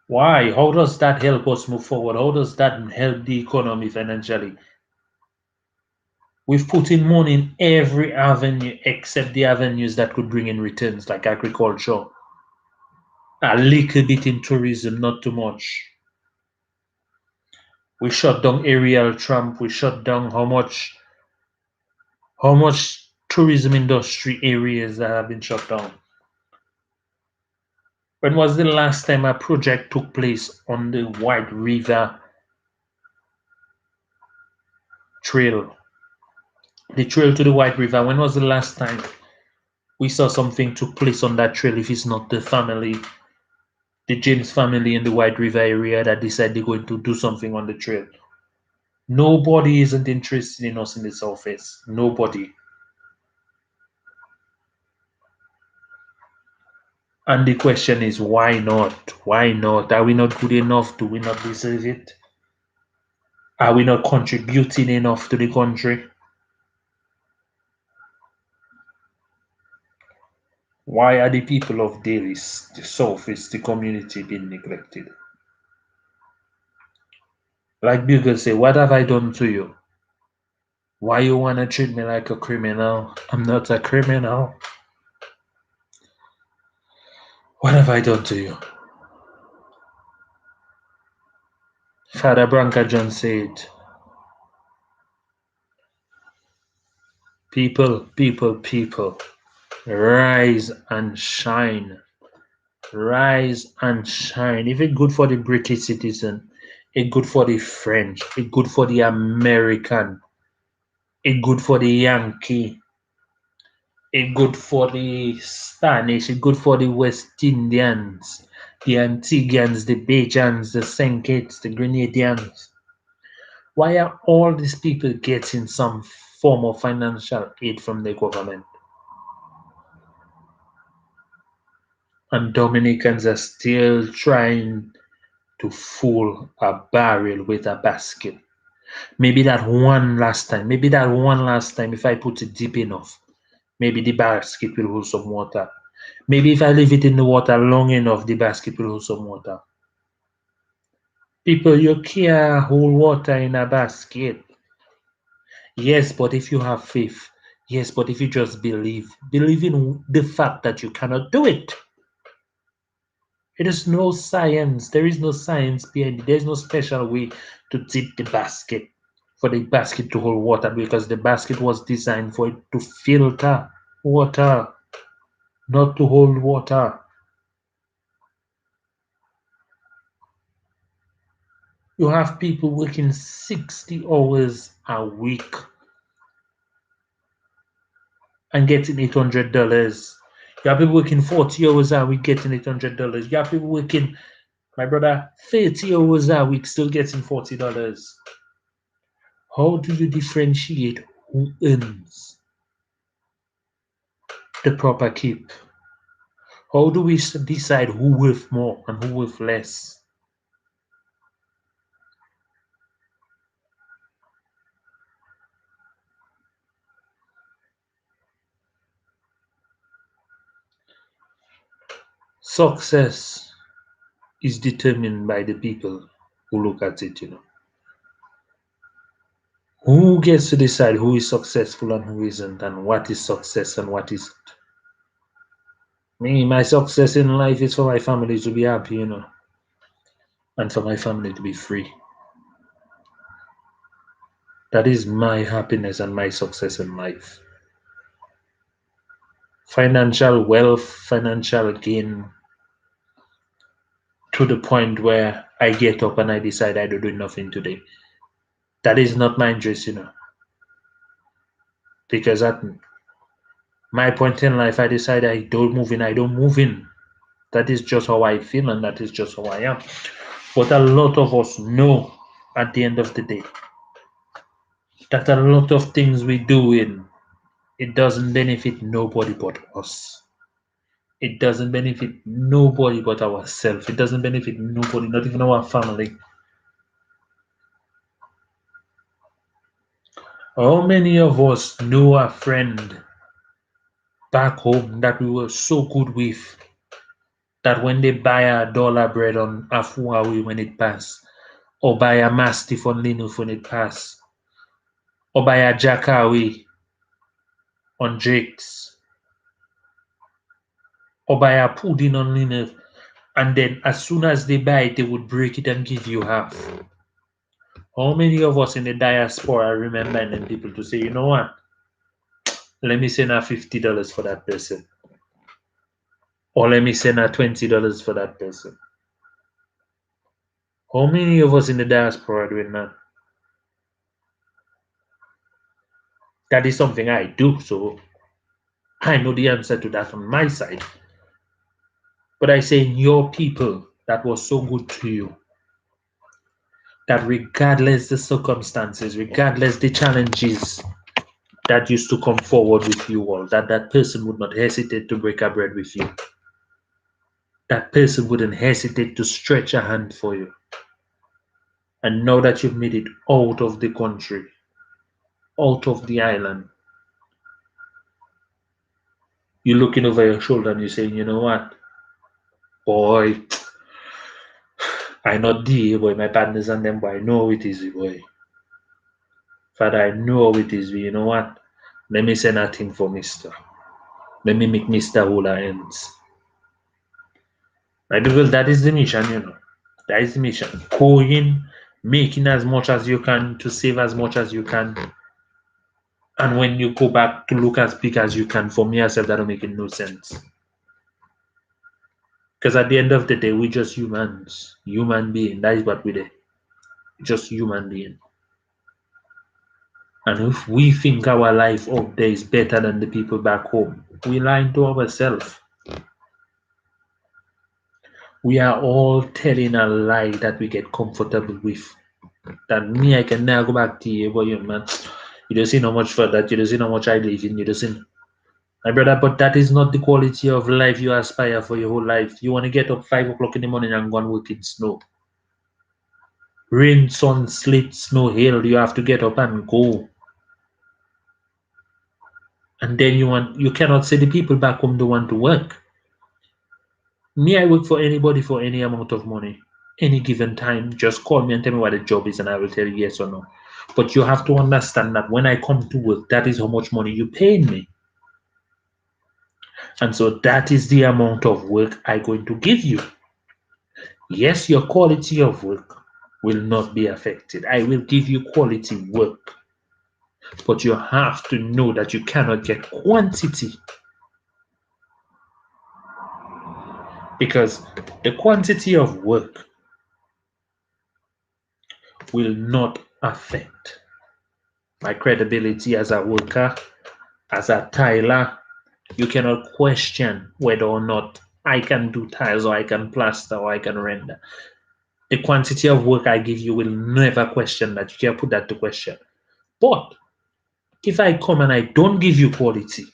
Why? How does that help us move forward? How does that help the economy financially? We've put in money in every avenue except the avenues that could bring in returns, like agriculture. A little bit in tourism, not too much. We shut down aerial tramp. We shut down how much tourism industry areas that have been shut down. When was the last time a project took place on the White River Trail? The trail to the White River. When was the last time we saw something took place on that trail if it's not the James family in the White River area that decide they're going to do something on the trail? Nobody isn't interested in us in the Southwest. Nobody. And the question is, why not? Why not? Are we not good enough? Do we not deserve it? Are we not contributing enough to the country? Why are the people of Delices, the Southwest, the community being neglected? Like Bugle say, what have I done to you? Why you wanna treat me like a criminal? I'm not a criminal. What have I done to you? Father Branca John said, people, rise and shine. Rise and shine. If it's good for the British citizen, it's good for the French, it's good for the American, it's good for the Yankee, it's good for the Spanish, it's good for the West Indians, the Antiguans, the Bajans, the St. Kitts, the Grenadians. Why are all these people getting some form of financial aid from the government? And Dominicans are still trying to fool a barrel with a basket. Maybe that one last time, if I put it deep enough, maybe the basket will hold some water. Maybe if I leave it in the water long enough, the basket will hold some water. People, you can't hold water in a basket. Yes, but if you have faith, yes, but if you just believe in the fact that you cannot do it. It is no science. There is no science behind it. There's no special way to dip the basket for the basket to hold water because the basket was designed for it to filter water, not to hold water. You have people working 60 hours a week and getting $800. You have people working 40 hours a week getting $800. You have people working, my brother, 30 hours a week still getting $40. How do you differentiate who earns the proper keep? How do we decide who worth more and who worth less? Success is determined by the people who look at it. Who gets to decide who is successful and who isn't, and what is success and what isn't? Me, my success in life is for my family to be happy, and for my family to be free. That is my happiness and my success in life. Financial wealth, financial gain, to the point where I get up and I decide I don't do nothing today. That is not my interest. Because at my point in life, I decide I don't move in. That is just how I feel and that is just how I am. But a lot of us know at the end of the day that a lot of things we do it doesn't benefit nobody but us. It doesn't benefit nobody but ourselves. It doesn't benefit nobody, not even our family. How many of us know a friend back home that we were so good with that when they buy a dollar bread on Afuawi when it passed, or buy a Mastiff on Linux when it passed, or buy a Jackaway on Jake's, or buy a pudding on Nineveh, and then as soon as they buy it, they would break it and give you half. How many of us in the diaspora remember them people to say, you know what? Let me send her $50 for that person. Or let me send her $20 for that person. How many of us in the diaspora are doing that? That is something I do, so I know the answer to that on my side. But I say, in your people that was so good to you, that regardless the circumstances, regardless the challenges that used to come forward with you all, that person would not hesitate to break a bread with you. That person wouldn't hesitate to stretch a hand for you. And now that you've made it out of the country, out of the island, you're looking over your shoulder and you're saying, you know what? Boy, I not deal, boy, my partners and them, boy, I know how it is, boy. Father, I know how it is, you know what? Let me say nothing for Mister. Let me make Mister hold our ends. My people, that is the mission, you know. That is the mission. Go in, making as much as you can to save as much as you can. And when you go back to look as big as you can, for me, I said that don't make no sense. Because at the end of the day, we're just humans, human being. That is what we do. Just human being. And if we think our life out there is better than the people back home, we lying to ourselves. We are all telling a lie that we get comfortable with. That me, I can now go back to you, boy, man. You don't see how much for that. You don't see how much I live in. You don't see. My brother, but that is not the quality of life you aspire for your whole life. You want to get up 5 o'clock in the morning and go and work in snow. Rain, sun, sleet, snow, hail, you have to get up and go. And then you cannot say the people back home don't want to work. Me, I work for anybody for any amount of money. Any given time, just call me and tell me what the job is and I will tell you yes or no. But you have to understand that when I come to work, that is how much money you pay me. And so that is the amount of work I'm going to give you. Yes, your quality of work will not be affected. I will give you quality work. But you have to know that you cannot get quantity. Because the quantity of work will not affect my credibility as a worker, as a tiler. You cannot question whether or not I can do tiles or I can plaster or I can render. The quantity of work I give you will never question that. You can't put that to question. But if I come and I don't give you quality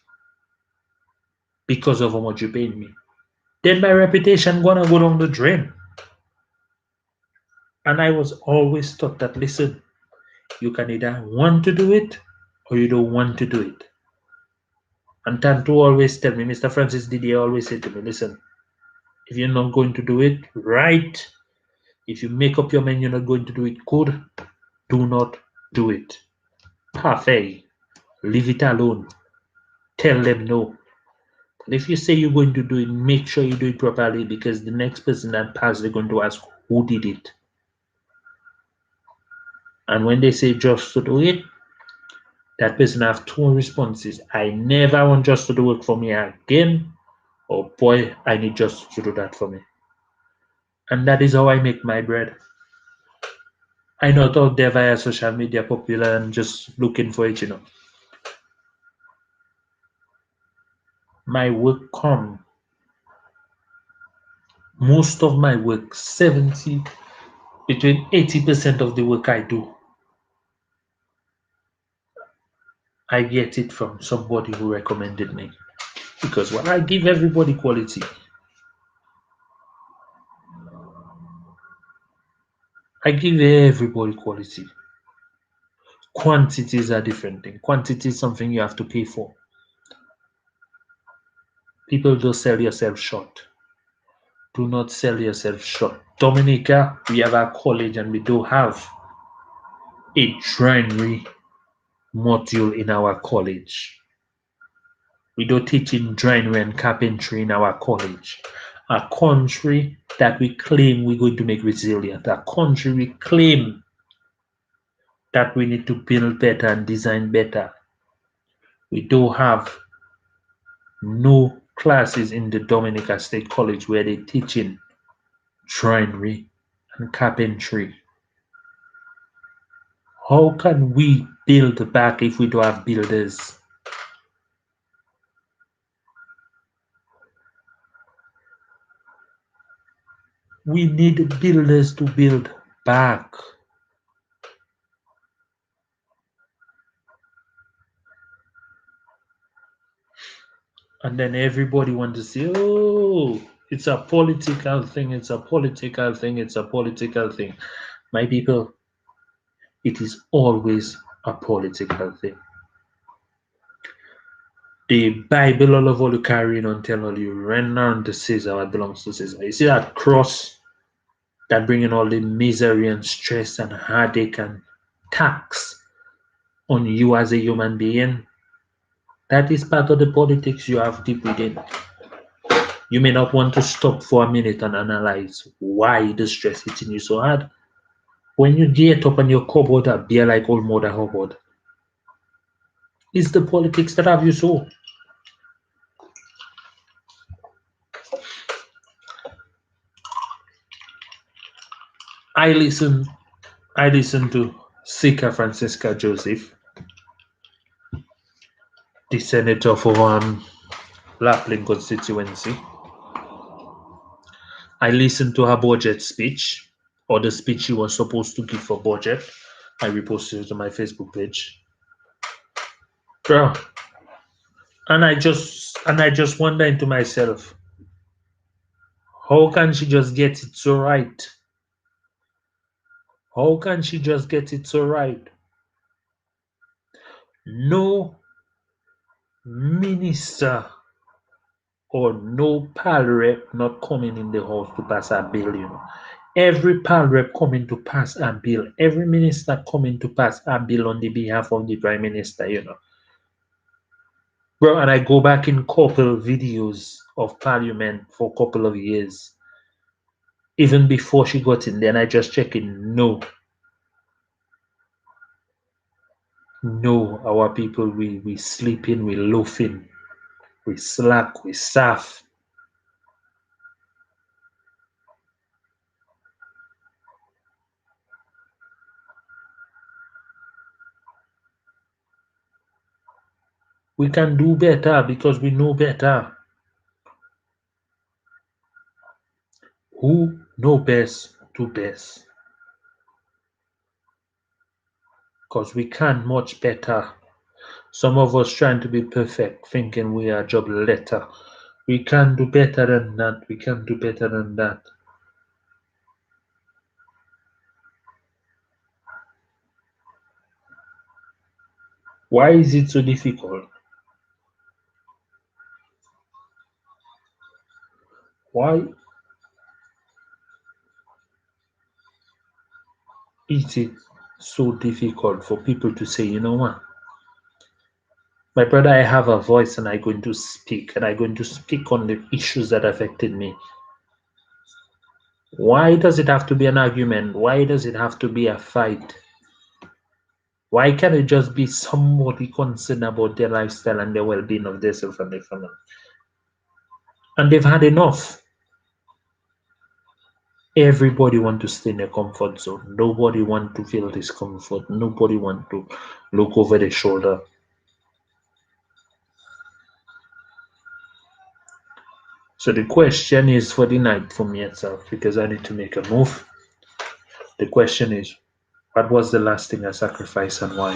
because of how much you paid me, then my reputation gonna go down the drain. And I was always taught that, listen, you can either want to do it or you don't want to do it. And Tanto always tell me, Mr. Francis Didier always say to me, listen, if you're not going to do it, right. If you make up your mind you're not going to do it, good. Do not do it. Parfait. Leave it alone. Tell them no. But if you say you're going to do it, make sure you do it properly because the next person that passes, they're going to ask who did it. And when they say just to do it, that person have two responses. I never want just to do work for me again. Or boy, I need just to do that for me. And that is how I make my bread. I not out there via social media popular and just looking for it, My work come. Most of my work, 70, between 80% of the work I do, I get it from somebody who recommended me. Because when I give everybody quality, I give everybody quality. Quantity is a different thing. Quantity is something you have to pay for. People don't sell yourself short. Do not sell yourself short. Dominica, we have a college and we do have a joinery module in our college. We don't teach in joinery and carpentry in our college. A country that we claim we're going to make resilient, a country we claim that we need to build better and design better. We don't have no classes in the Dominica State College where they're teaching joinery and carpentry. How can we build back if we don't have builders? We need builders to build back. And then everybody wants to say, oh, it's a political thing, it's a political thing, it's a political thing. My people, it is always a political thing. The Bible all over you carrying on telling you, render unto Caesar what belongs to Caesar. You see that cross that bringing all the misery and stress and heartache and tax on you as a human being? That is part of the politics you have deep within. You may not want to stop for a minute and analyze why the stress hitting you so hard. When you get up and your cupboard a beer like old Mother Hubbard, it's the politics that have you so. I listen to Sika Francisca Joseph, the senator for Lapland constituency. I listened to her budget speech, or the speech she was supposed to give for budget. I reposted it on my Facebook page. Bro. And I just wonder to myself, how can she just get it so right? How can she just get it so right? No minister or no pal rep not coming in the house to pass a bill, you know. Every pal rep coming to pass a bill. Every minister coming to pass a bill on the behalf of the prime minister, you know. Bro, and I go back in couple videos of parliament for a couple of years. Even before she got in there, and I just check in, no, our people, we sleeping, we loafing, we slack, we staff. We can do better because we know better. Who know best, do best. Because we can much better. Some of us trying to be perfect, thinking we are job letter. We can do better than that. We can do better than that. Why is it so difficult? Why is it so difficult for people to say, you know what? My brother, I have a voice and I'm going to speak, and I'm going to speak on the issues that affected me. Why does it have to be an argument? Why does it have to be a fight? Why can't it just be somebody concerned about their lifestyle and the well-being of themselves and their family? And they've had enough. Everybody wants to stay in their comfort zone. Nobody wants to feel discomfort. Nobody wants to look over their shoulder. So the question is for the night for me itself, because I need to make a move. The question is, what was the last thing I sacrificed and why?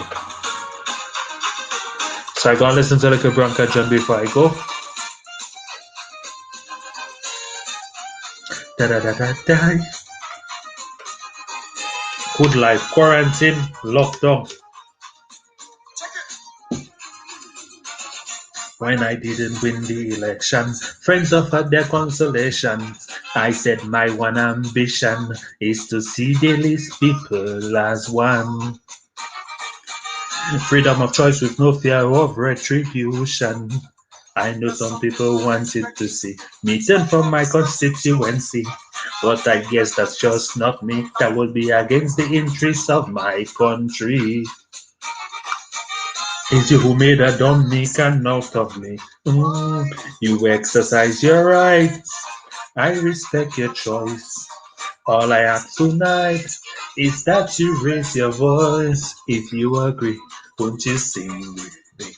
So I gotta listen to like a Bronca John before I go. Da-da-da-da-da. Good life, quarantine, lockdown. When I didn't win the election, friends offered their consolation. I said my one ambition is to see Delices people as one. Freedom of choice with no fear of retribution. I know some people wanted to see me turn from my constituency, but I guess that's just not me. That would be against the interests of my country. It's you who made a Dominican out of me. You exercise your rights. I respect your choice. All I ask tonight is that you raise your voice. If you agree, won't you sing with me?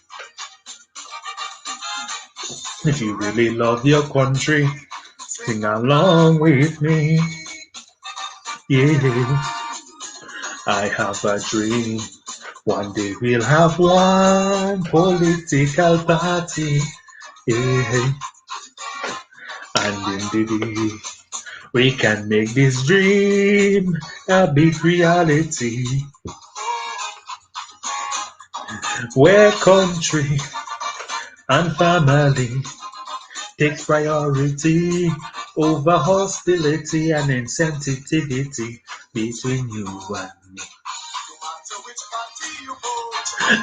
If you really love your country, sing along with me. Yeah, I have a dream. One day we'll have one political party. Yeah, and indeed we can make this dream a big reality. Where country and family takes priority over hostility and insensitivity between you and me.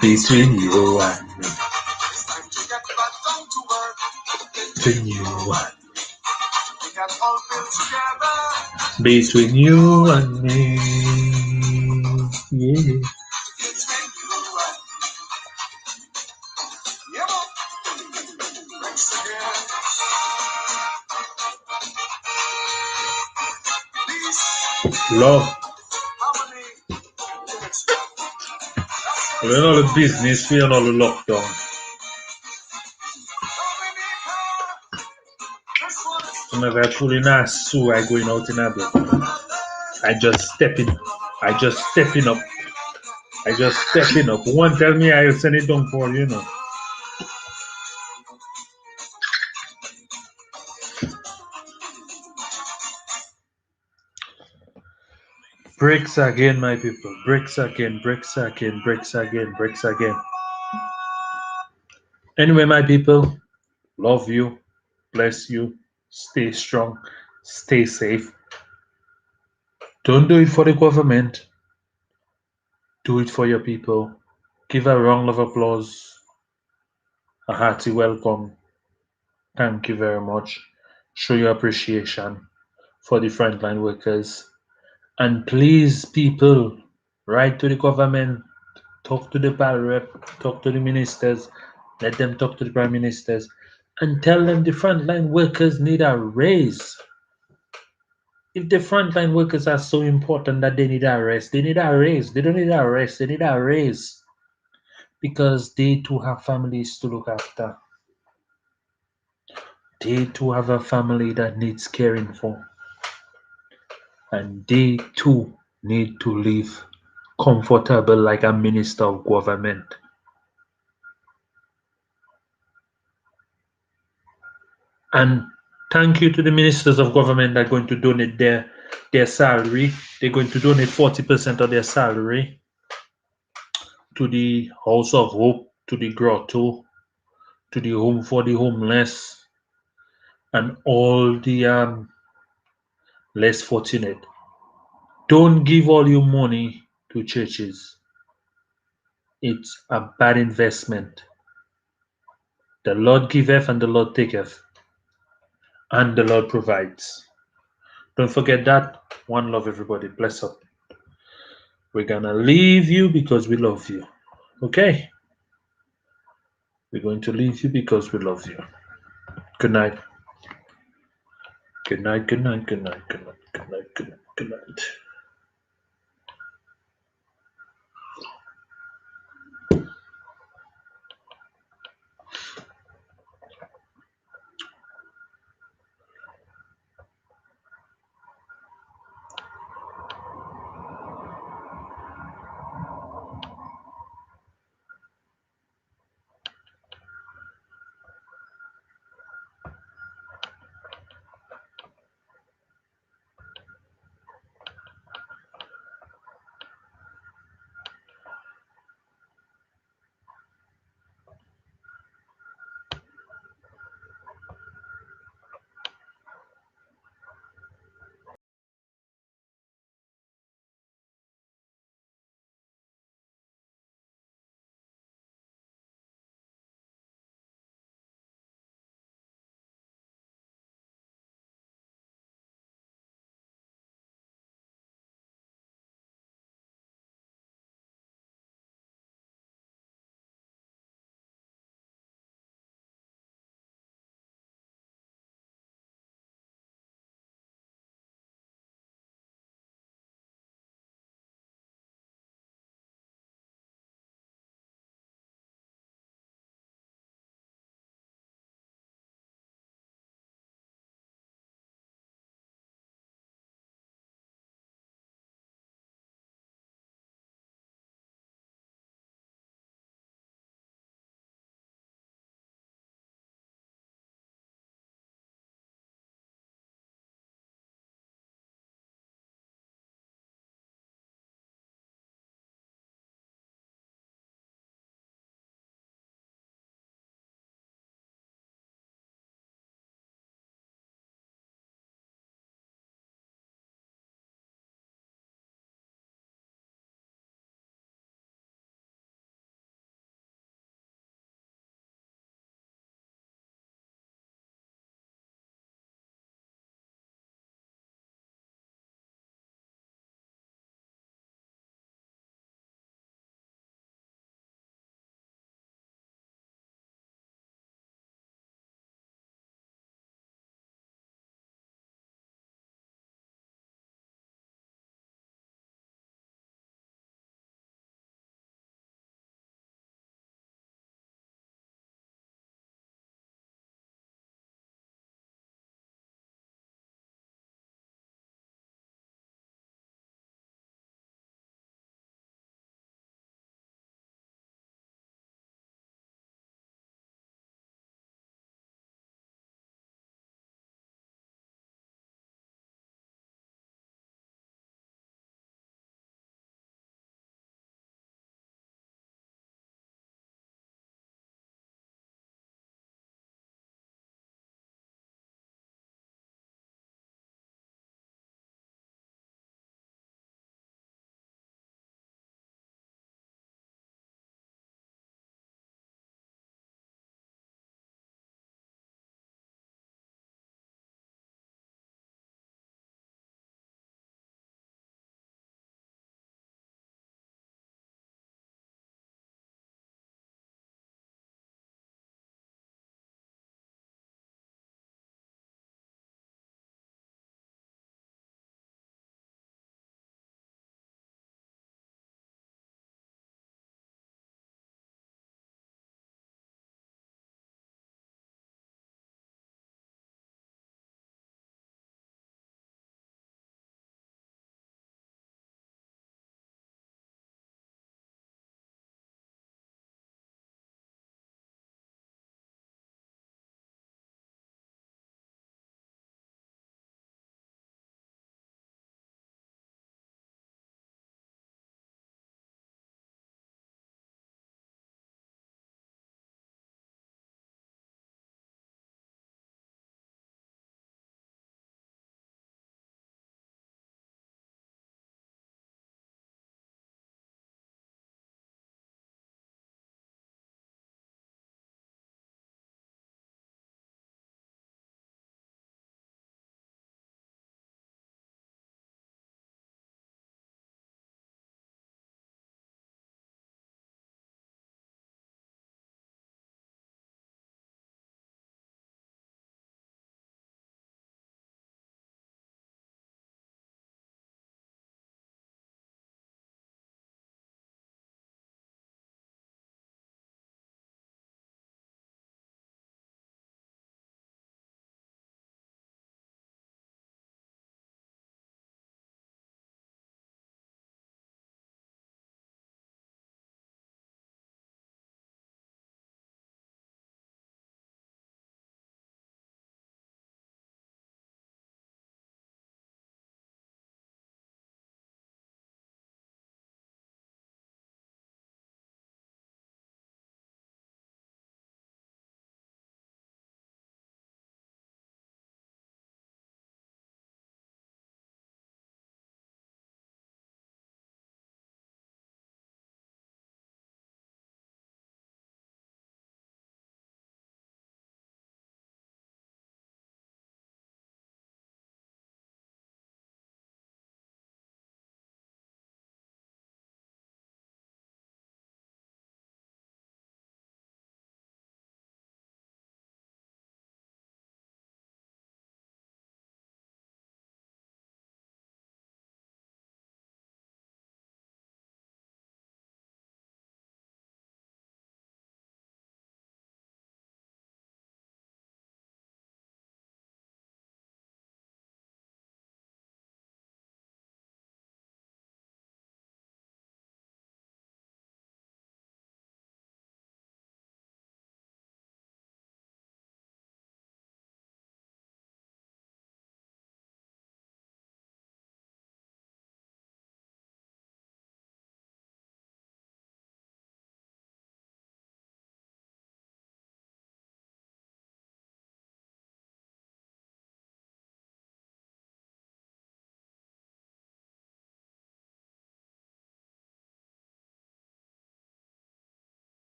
Between you and me. Between you and me. Between you and me. Yeah. Love. We're not a business, we're not a lockdown. Whenever I pull in a so I going out in a bit. I just stepping. I just stepping up. I just stepping up. One tell me I'll send it down for you know. Breaks again, my people. Breaks again, breaks again, breaks again, breaks again. Anyway, my people, love you, bless you, stay strong, stay safe. Don't do it for the government. Do it for your people. Give a round of applause, a hearty welcome. Thank you very much. Show your appreciation for the frontline workers. And please, people, write to the government, talk to the bar rep, talk to the ministers, let them talk to the prime ministers, and tell them the frontline workers need a raise. If the frontline workers are so important that they need a raise, they need a raise. They don't need a raise, they need a raise. Because they too have families to look after. They too have a family that needs caring for. And they too need to live comfortable like a minister of government. And thank you to the ministers of government that are going to donate their salary. They're going to donate 40% of their salary to the House of Hope, to the Grotto, to the Home for the Homeless, and all the less fortunate. Don't give all your money to churches. It's a bad investment. The Lord giveth and the Lord taketh, and the Lord provides. Don't forget that. One love, everybody. Bless up. We're gonna leave you because we love you. Okay? We're going to leave you because we love you. Good night. Good night, good night, good night, good night, good night, good night, good night.